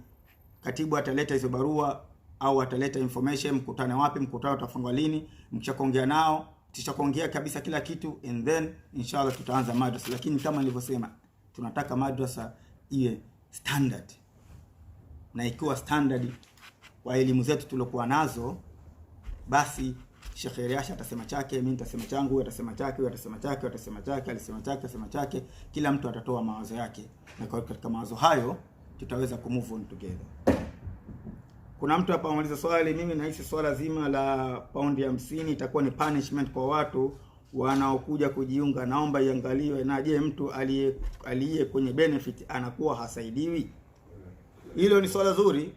Katibu ataleta hizo barua au ataleta information, mkutane wapi, mkutano utafungwa lini, mkishaongea nao, tushaongea kabisa kila kitu, and then inshallah tutaanza madrasa. Lakini kama nilivyosema, tunataka madrasa iwe standard. Na ikiwa standard kwa elimu zetu tulokuwa nazo, basi Sheikh Riasha atasema chake, mimi nitasema changu, huyu atasema chake, huyu atasema chake, atasema chake, alisema chake, atasema chake, kila mtu atatoa mawazo yake, na katika mawazo hayo tutaweza kumove on together. Kuna mtu hapa anauliza swali, mimi nahisi swala zima la paundi 50 itakuwa ni punishment kwa watu wanaokuja kujiunga. Naomba iangaliwe, na je, mtu aliye kwenye benefit anakuwa hasaidiwi? Hilo ni swala zuri.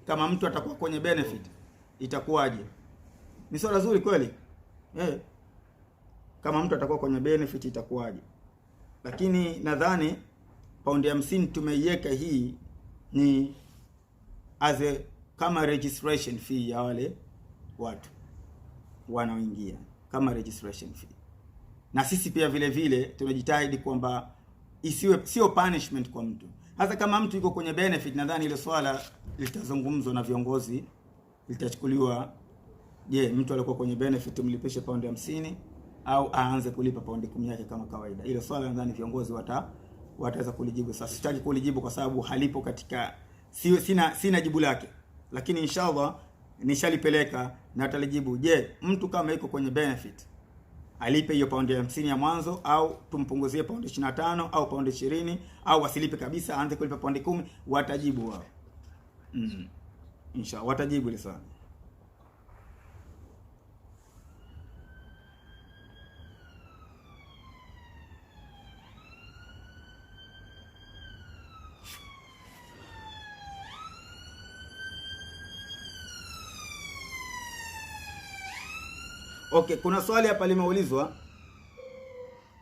Kama mtu atakuwa kwenye benefit itakuwaje? Ni swala zuri kweli. Kama mtu atakuwa kwenye benefit itakuwaje? Lakini nadhani paundi 50 tumeiweka hii ni as a kama registration fee ya wale watu wanaoingia, kama registration fee. Na sisi pia vile vile tunajitahidi kwamba sio punishment kwa mtu. Hata kama mtu yuko kwenye benefit, nadhani ile swala litazungumzwa na viongozi, litachukuliwa. Je, mtu alikuwa kwenye benefit mlipishe paundi 50 au aanze kulipa paundi 10 yake kama kawaida? Ile swala nadhani viongozi wataweza kulijibu. Sasa sitaki kulijibu kwa sababu halipo katika, sina jibu lake, lakini inshallah nishalipeleka na atalijibu. Je, mtu kama yuko kwenye benefit alipe hiyo paundi 50 ya mwanzo, au tumpunguzie paundi 25 au paundi 20, au asilipe kabisa aanze kulipa paundi 10? Watajibu wao. Inshallah watajibu ile swali. Okay, kuna swali hapa limeulizwa.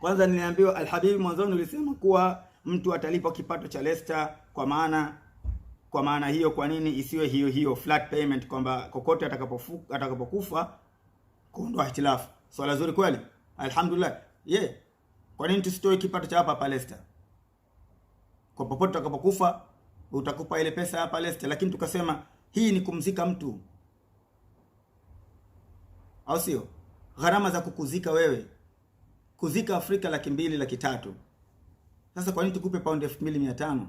Kwanza niliambiwa Alhabibi, mwanzoni ulisema kuwa mtu atalipa kipato cha Leicester, kwa maana hiyo kwa nini isiwe hiyo flat payment, kwamba kokote atakapokufa kuondoa hitilafu? Swala zuri kweli. Alhamdulillah. Kwa nini tusitoe kipato cha hapa Leicester? Kwa popote utakapokufa utakupa ile pesa hapa Leicester, lakini tukasema hii ni kumzika mtu, au sio? Gharama za kukuzika wewe, kuzika Afrika 200,000 300,000. Sasa kwa nini tukupe paundi 2500?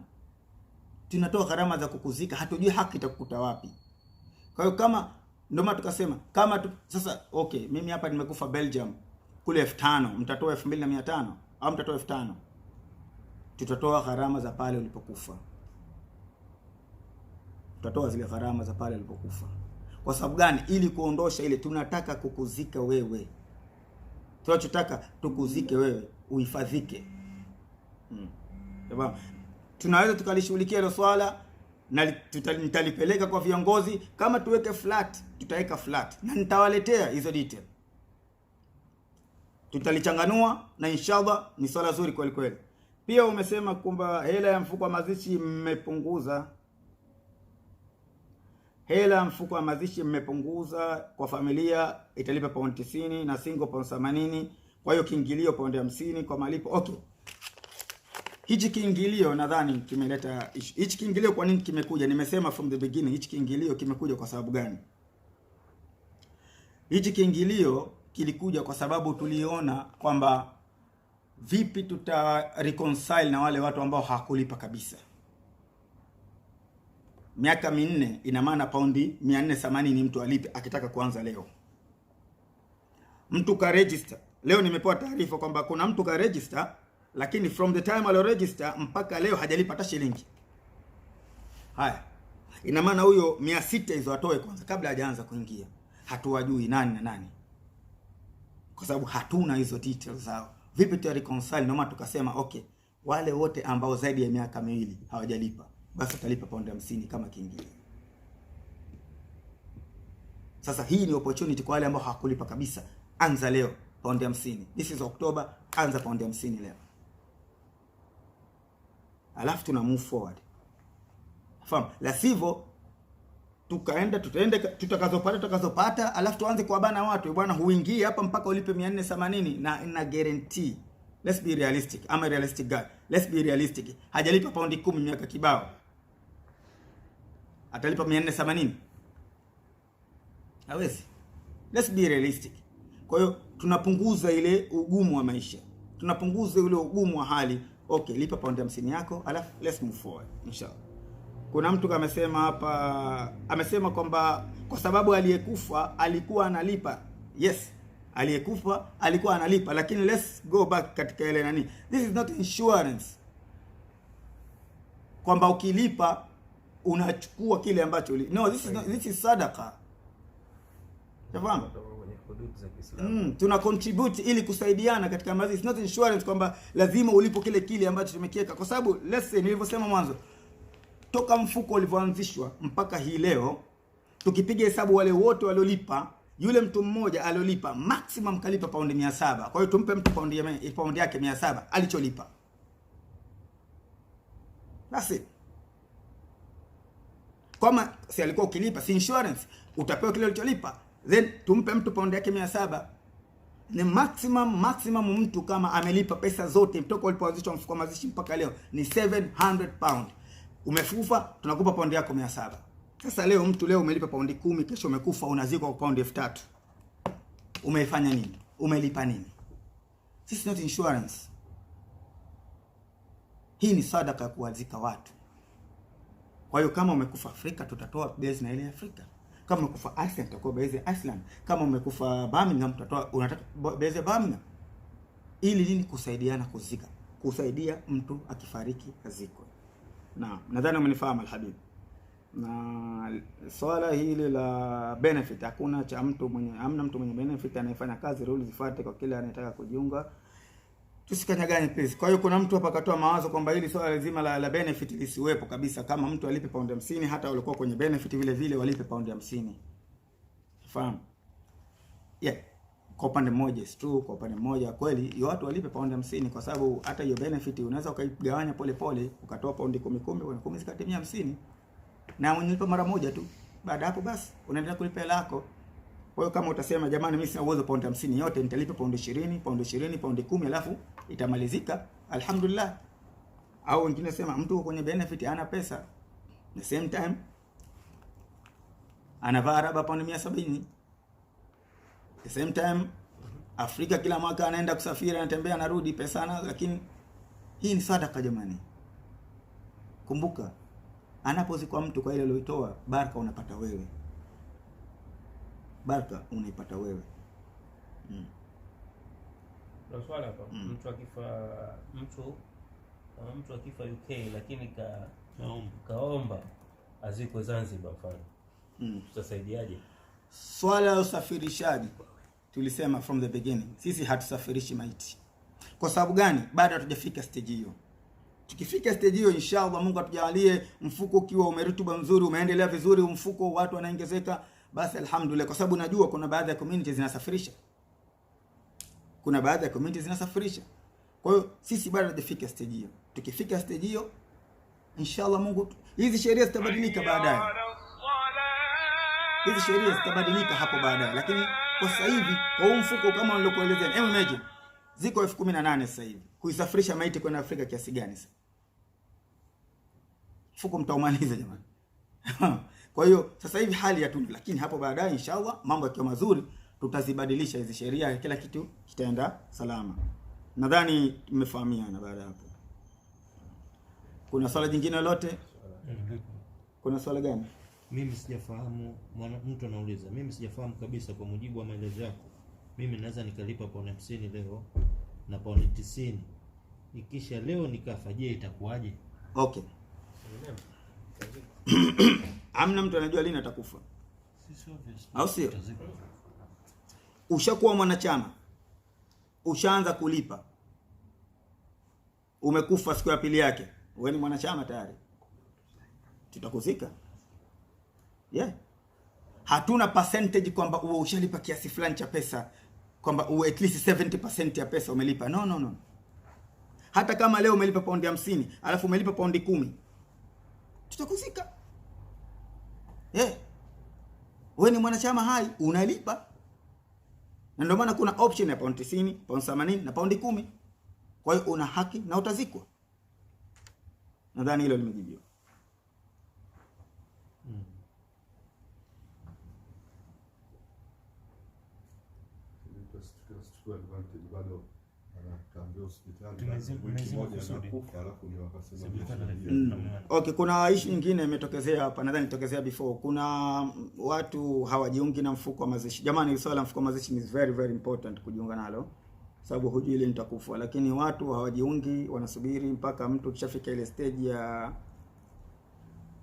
Tunatoa gharama za kukuzika, hatujui haki itakukuta wapi. Kwa hiyo kama ndio maana tukasema kama sasa okay, mimi hapa nimekufa Belgium kule 5,000, mtatoa 2500 au mtatoa 5,000? Tutatoa gharama za pale ulipokufa, tutatoa zile gharama za pale ulipokufa. Kwa sababu gani? Ili kuondosha ile, tunataka kukuzika wewe. Tunachotaka tukuzike wewe, uhifadhike. Sababu tunaweza tukalishughulikia hilo swala na nitalipeleka kwa viongozi. Kama tuweke flat, tutaweka flat na nitawaletea hizo detail. Tutalichanganua na inshallah ni swala zuri kweli kweli. Pia umesema kwamba hela ya mfuko wa mazishi mmepunguza. Hela ya mfuko wa mazishi mmepunguza, kwa familia italipa paundi 90 na single paundi 80. Kwa hiyo kiingilio paundi 50 kwa malipo. Okay. Hichi kiingilio nadhani kimeleta issue. Hichi kiingilio kwa nini kimekuja? Nimesema from the beginning hichi kiingilio kimekuja kwa sababu gani? Hichi kiingilio kilikuja kwa sababu tuliona kwamba vipi tuta reconcile na wale watu ambao hawakulipa kabisa. Miaka 4 ina maana paundi 480 mtu alipe akitaka kuanza leo. Mtu ka register. Leo nimepewa taarifa kwamba kuna mtu ka register, lakini from the time alio register mpaka leo hajalipa hata shilingi. Haya. Ina maana huyo 600 hizo atoe kwanza kabla hajaanza kuingia. Hatuwajui nani na nani, kwa sababu hatuna hizo details zao. Vipi tu reconcile? Ndio maana tukasema okay, wale wote ambao zaidi ya miaka 2 hawajalipa basi utalipa paundi 50 kama kiingilio. Sasa hii ni opportunity kwa wale ambao hawakulipa kabisa. Anza leo paundi 50. This is October, anza paundi 50 leo. Alafu tuna move forward. Fahamu? La sivyo tutaenda tutakazopata alafu tuanze kuwabana watu. Bwana huingie hapa mpaka ulipe 480 na guarantee. Let's be realistic. I'm a realistic guy. Let's be realistic. Hajalipa paundi 10 miaka kibao. Atalipa 480? Hawezi. Let's be realistic. Kwa hiyo tunapunguza ile ugumu wa maisha. Tunapunguza ile ugumu wa hali. Okay, lipa paundi 50 yako, alafu let's move forward inshallah. Kuna mtu amesema hapa, amesema kwamba kwa sababu aliyekufa alikuwa analipa. Yes, aliyekufa alikuwa analipa, lakini let's go back katika ile nani. This is not insurance. Kwamba ukilipa unachukua kile ambacho no, this is sadaqa. Tafahamu? Tuna contribute ili kusaidiana katika mazishi. It's not insurance kwamba lazima ulipo kile ambacho tumekiweka, kwa sababu let's say nilivyosema mwanzo, toka mfuko ulivyoanzishwa mpaka hii leo, tukipiga hesabu wale wote waliolipa, yule mtu mmoja aliolipa maximum kalipa paundi 700. Kwa hiyo tumpe mtu paundi yake 700 alicholipa. That's it. Kama si alikuwa ukilipa, si insurance, utapewa kile ulicholipa. Then tumpe mtu paundi yake 700. Ni maximum mtu kama amelipa pesa zote kutoka ulipoanzishwa mfuko wa mazishi mpaka leo ni 700 pound. Umefufa, tunakupa paundi yako 700. Sasa leo mtu leo umelipa paundi 10, kesho umekufa unazikwa kwa paundi 3000. Umeifanya nini? Umelipa nini? This is not insurance. Hii ni sadaka kuwazika watu. Kwa hiyo kama umekufa Afrika, tutatoa base na ile Afrika. Kama umekufa Iceland, tutakuwa base ya Iceland. Kama umekufa Birmingham, tutatoa, unataka base ya Birmingham. Ili nini? Kusaidiana kuzika. Kusaidia mtu akifariki azikwe. Na nadhani umenifahamu alhabibi. Na swala hili la benefit, hamna mtu mwenye benefit anayefanya kazi, rules zifuate kwa kile anayetaka kujiunga. Tusikanyagane please. Kwa hiyo kuna mtu hapa akatoa mawazo kwamba hili swala lazima la benefit lisiwepo kabisa, kama mtu alipe paundi 50, hata walikuwa kwenye benefit vile walipe paundi 50. Fahamu? Yeah. Kwa upande mmoja is true, kwa upande mmoja kweli watu walipe paundi 50, kwa sababu hata hiyo benefit unaweza ukaigawanya pole ukatoa paundi 10 zikatimia 50. Na unalipa mara moja tu. Baada hapo basi unaendelea kulipa hela yako. Kwa hiyo kama utasema jamani mimi sina uwezo paundi 50 yote, nitalipa paundi 20, paundi 10 alafu itamalizika, alhamdulillah. Au wengine sema mtu kwenye benefit ana pesa, the same time anavaa raba paundi 170. The same time Afrika kila mwaka anaenda kusafiri, anatembea, anarudi, pesa ana, lakini hii ni sadaka jamani. Kumbuka, anapozikwa mtu kwa ile aliyoitoa, baraka unapata wewe. Baraka unaipata wewe. Na swala hapa, mtu akifa UK lakini kaomba azikwe Zanzibar mfano. Tutasaidiaje? Swala la usafirishaji tulisema from the beginning, sisi hatusafirishi maiti. Kwa sababu gani? Bado hatujafika stage hiyo. Tukifika stage hiyo inshallah, Mungu atujalie mfuko ukiwa umerutuba nzuri, umeendelea vizuri, mfuko watu wanaongezeka, basi alhamdulillah. Kwa sababu najua kuna baadhi ya communities zinasafirisha. Kwa hiyo sisi bado hatujafika stage hiyo. Tukifika stage hiyo inshallah, Mungu, hizi sheria zitabadilika baadaye. Hapo baadaye. Lakini kwa sasa hivi kwa huu mfuko kama nilivyokuelezea, imagine ziko 1018 sasa hivi. Kuisafirisha maiti kwenda Afrika kiasi gani sasa? Mfuko mtaumaliza jamani. Kwa hiyo sasa hivi hali ya tuni, lakini hapo baadaye inshallah mambo yakiwa mazuri tutazibadilisha hizi sheria, kila kitu kitaenda salama. Nadhani tumefahamiana baada hapo. Kuna swala jingine lolote? Kuna swala gani? Mimi sijafahamu, mtu anauliza. Mimi sijafahamu kabisa kwa mujibu wa maelezo yako. Mimi naweza nikalipa paundi 50 leo na paundi 90. Ikisha leo nikafa, je, itakuwaje? Okay. Amna mtu anajua lini atakufa. Au sio? Ushakuwa mwanachama, ushaanza kulipa, umekufa siku ya pili yake, wewe ni mwanachama tayari, tutakuzika. Yeah. Hatuna percentage kwamba uwe ushalipa kiasi fulani cha pesa, kwamba uwe at least 70% ya pesa umelipa. No. Hata kama leo umelipa paundi 50, alafu umelipa paundi 10, tutakuzika. Yeah. Wewe ni mwanachama hai, unalipa. Na ndio maana kuna option ya paundi 90, paundi 80 na paundi 10. Kwa hiyo una haki na utazikwa. Nadhani hilo limejibiwa. Okay, kuna issue nyingine imetokezea hapa, nadhani itokezea before. Kuna watu hawajiungi na mfuko wa mazishi. Jamani, swala la mfuko wa mazishi is very very important kujiunga nalo, sababu hujui ile nitakufa. Lakini watu hawajiungi, wanasubiri mpaka mtu kishafika ile stage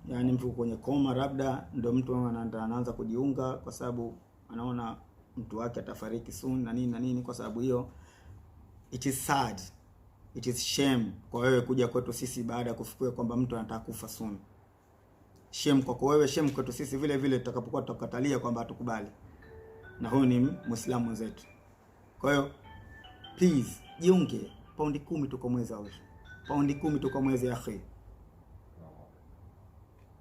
yani mtu kwenye koma, labda ndio mtu anaanza kujiunga, kwa sababu anaona mtu wake atafariki soon na nini. Kwa sababu hiyo, it is sad, it is shame kwa wewe kuja kwetu sisi baada ya kufikia kwamba mtu anataka kufa soon. Shame kwa wewe, shame kwetu sisi vile vile tutakapokuwa tutakatalia kwamba hatukubali, na huyu ni Muislamu mwenzetu. Kwa hiyo please jiunge, paundi 10 tu kwa mwezi au paundi 10 tu kwa mwezi akhi.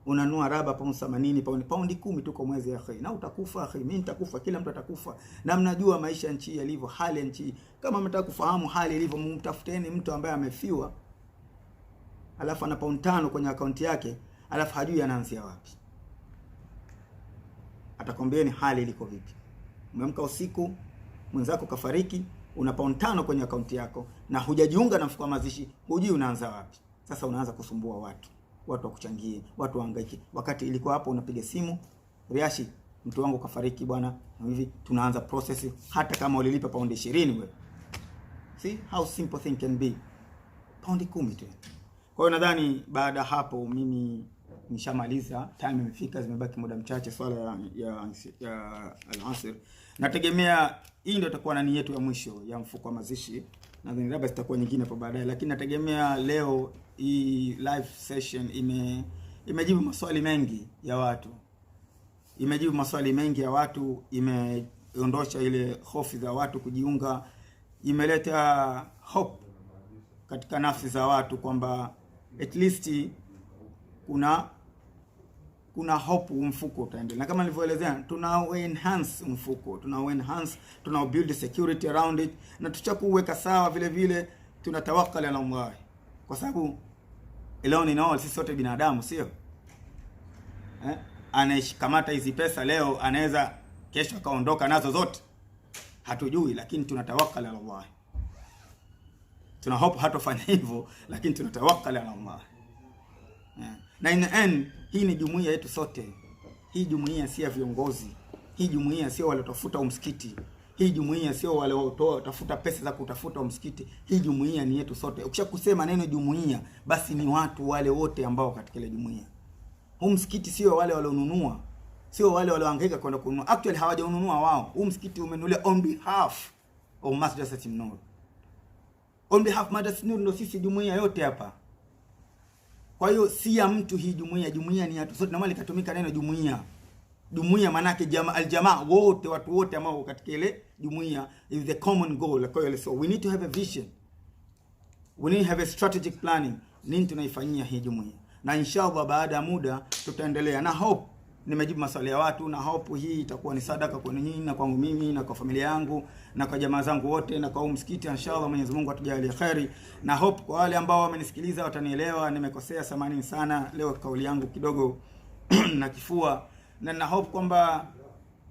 Unanua raba paundi 80, paundi 10 tu kwa mwezi akhi, na utakufa akhi. Mimi nitakufa, kila mtu atakufa, na mnajua maisha ya nchi yalivyo, hali ya nchi. Kama mtaka kufahamu hali ilivyo, mtafuteni mtu ambaye amefiwa alafu ana paundi 5 kwenye akaunti yake, alafu hajui anaanzia wapi. Atakwambieni hali iliko vipi. Umeamka usiku, mwenzako kafariki, una paundi 5 kwenye akaunti yako na hujajiunga na mfuko wa mazishi, hujui unaanza wapi. Sasa unaanza kusumbua watu wakuchangie, watu wahangaike, wakati ilikuwa hapo unapiga simu, Riashi, mtu wangu kafariki bwana, hivi tunaanza process, hata kama ulilipa paundi 20 wewe. See how simple thing can be. Paundi 10 tu. Kwa hiyo nadhani baada hapo mimi nishamaliza, time imefika, zimebaki muda mchache swala ya al-asr. Nategemea hii ndio itakuwa nani yetu ya mwisho ya mfuko wa mazishi. Nadhani labda zitakuwa nyingine hapo baadaye, lakini nategemea leo hii live session imejibu maswali mengi ya watu. Imejibu maswali mengi ya watu, imeondosha ile hofu za watu kujiunga, imeleta hope katika nafsi za watu kwamba at least kuna hope mfuko utaendelea. Na kama nilivyoelezea, tuna enhance mfuko, tuna build security around it, na tuchakuweka sawa vile vile, tunatawakkala ala Allah, kwa sababu alone in all sisi sote binadamu, sio anaikamata hizi pesa leo, anaweza kesho akaondoka nazo zote, hatujui, lakini tunatawakkala ala Allah. Tuna hope hatofanya hivyo, lakini tunatawakkala ala Allah. Na in the end, hii ni jumuiya yetu sote. Hii jumuiya si ya viongozi. Hii jumuiya sio wale watafuta msikiti. Hii jumuiya sio wale watafuta pesa za kutafuta msikiti. Hii jumuiya ni yetu sote. Ukishakusema neno jumuiya, basi ni watu wale wote ambao katika ile jumuiya. Huu msikiti sio wale walionunua, sio wale waliohangaika kwenda kununua. Actually hawajaununua wao. Huu msikiti umenunuliwa on behalf of Madrasat An-Nur. On behalf Madrasat An-Nur ndio sisi jumuiya yote hapa. Kwa hiyo si ya mtu hii jumuiya, jumuiya ni watu sote. Na mali katumika neno jumuiya. Jumuiya maana yake aljamaa, wote, watu wote ambao katika ile jumuiya is the common goal. Kwa hiyo so we need to have a vision. We need to have a strategic planning. Nini tunaifanyia hii jumuiya? Na inshallah baada ya muda tutaendelea. Na hope nimejibu maswali ya watu, na hope hii itakuwa ni sadaka kwa nyinyi na kwangu mimi na kwa familia yangu na kwa jamaa zangu wote na kwa msikiti. Inshallah Mwenyezi Mungu atujalie khairi. Na hope kwa wale ambao wamenisikiliza watanielewa, nimekosea, samahani sana leo kauli yangu kidogo na kifua, na hope kwamba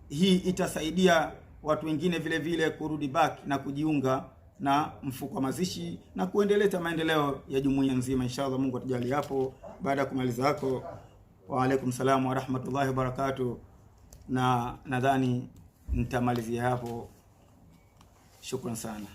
hii itasaidia watu wengine vile vile kurudi back na kujiunga na mfuko wa mazishi na kuendeleza maendeleo ya jumuiya nzima. Inshallah Mungu atujalie hapo. Baada ya kumaliza hako, wa alaikum salaam wa rahmatullahi wa barakatuh, na nadhani nitamalizia hapo. Shukran sana.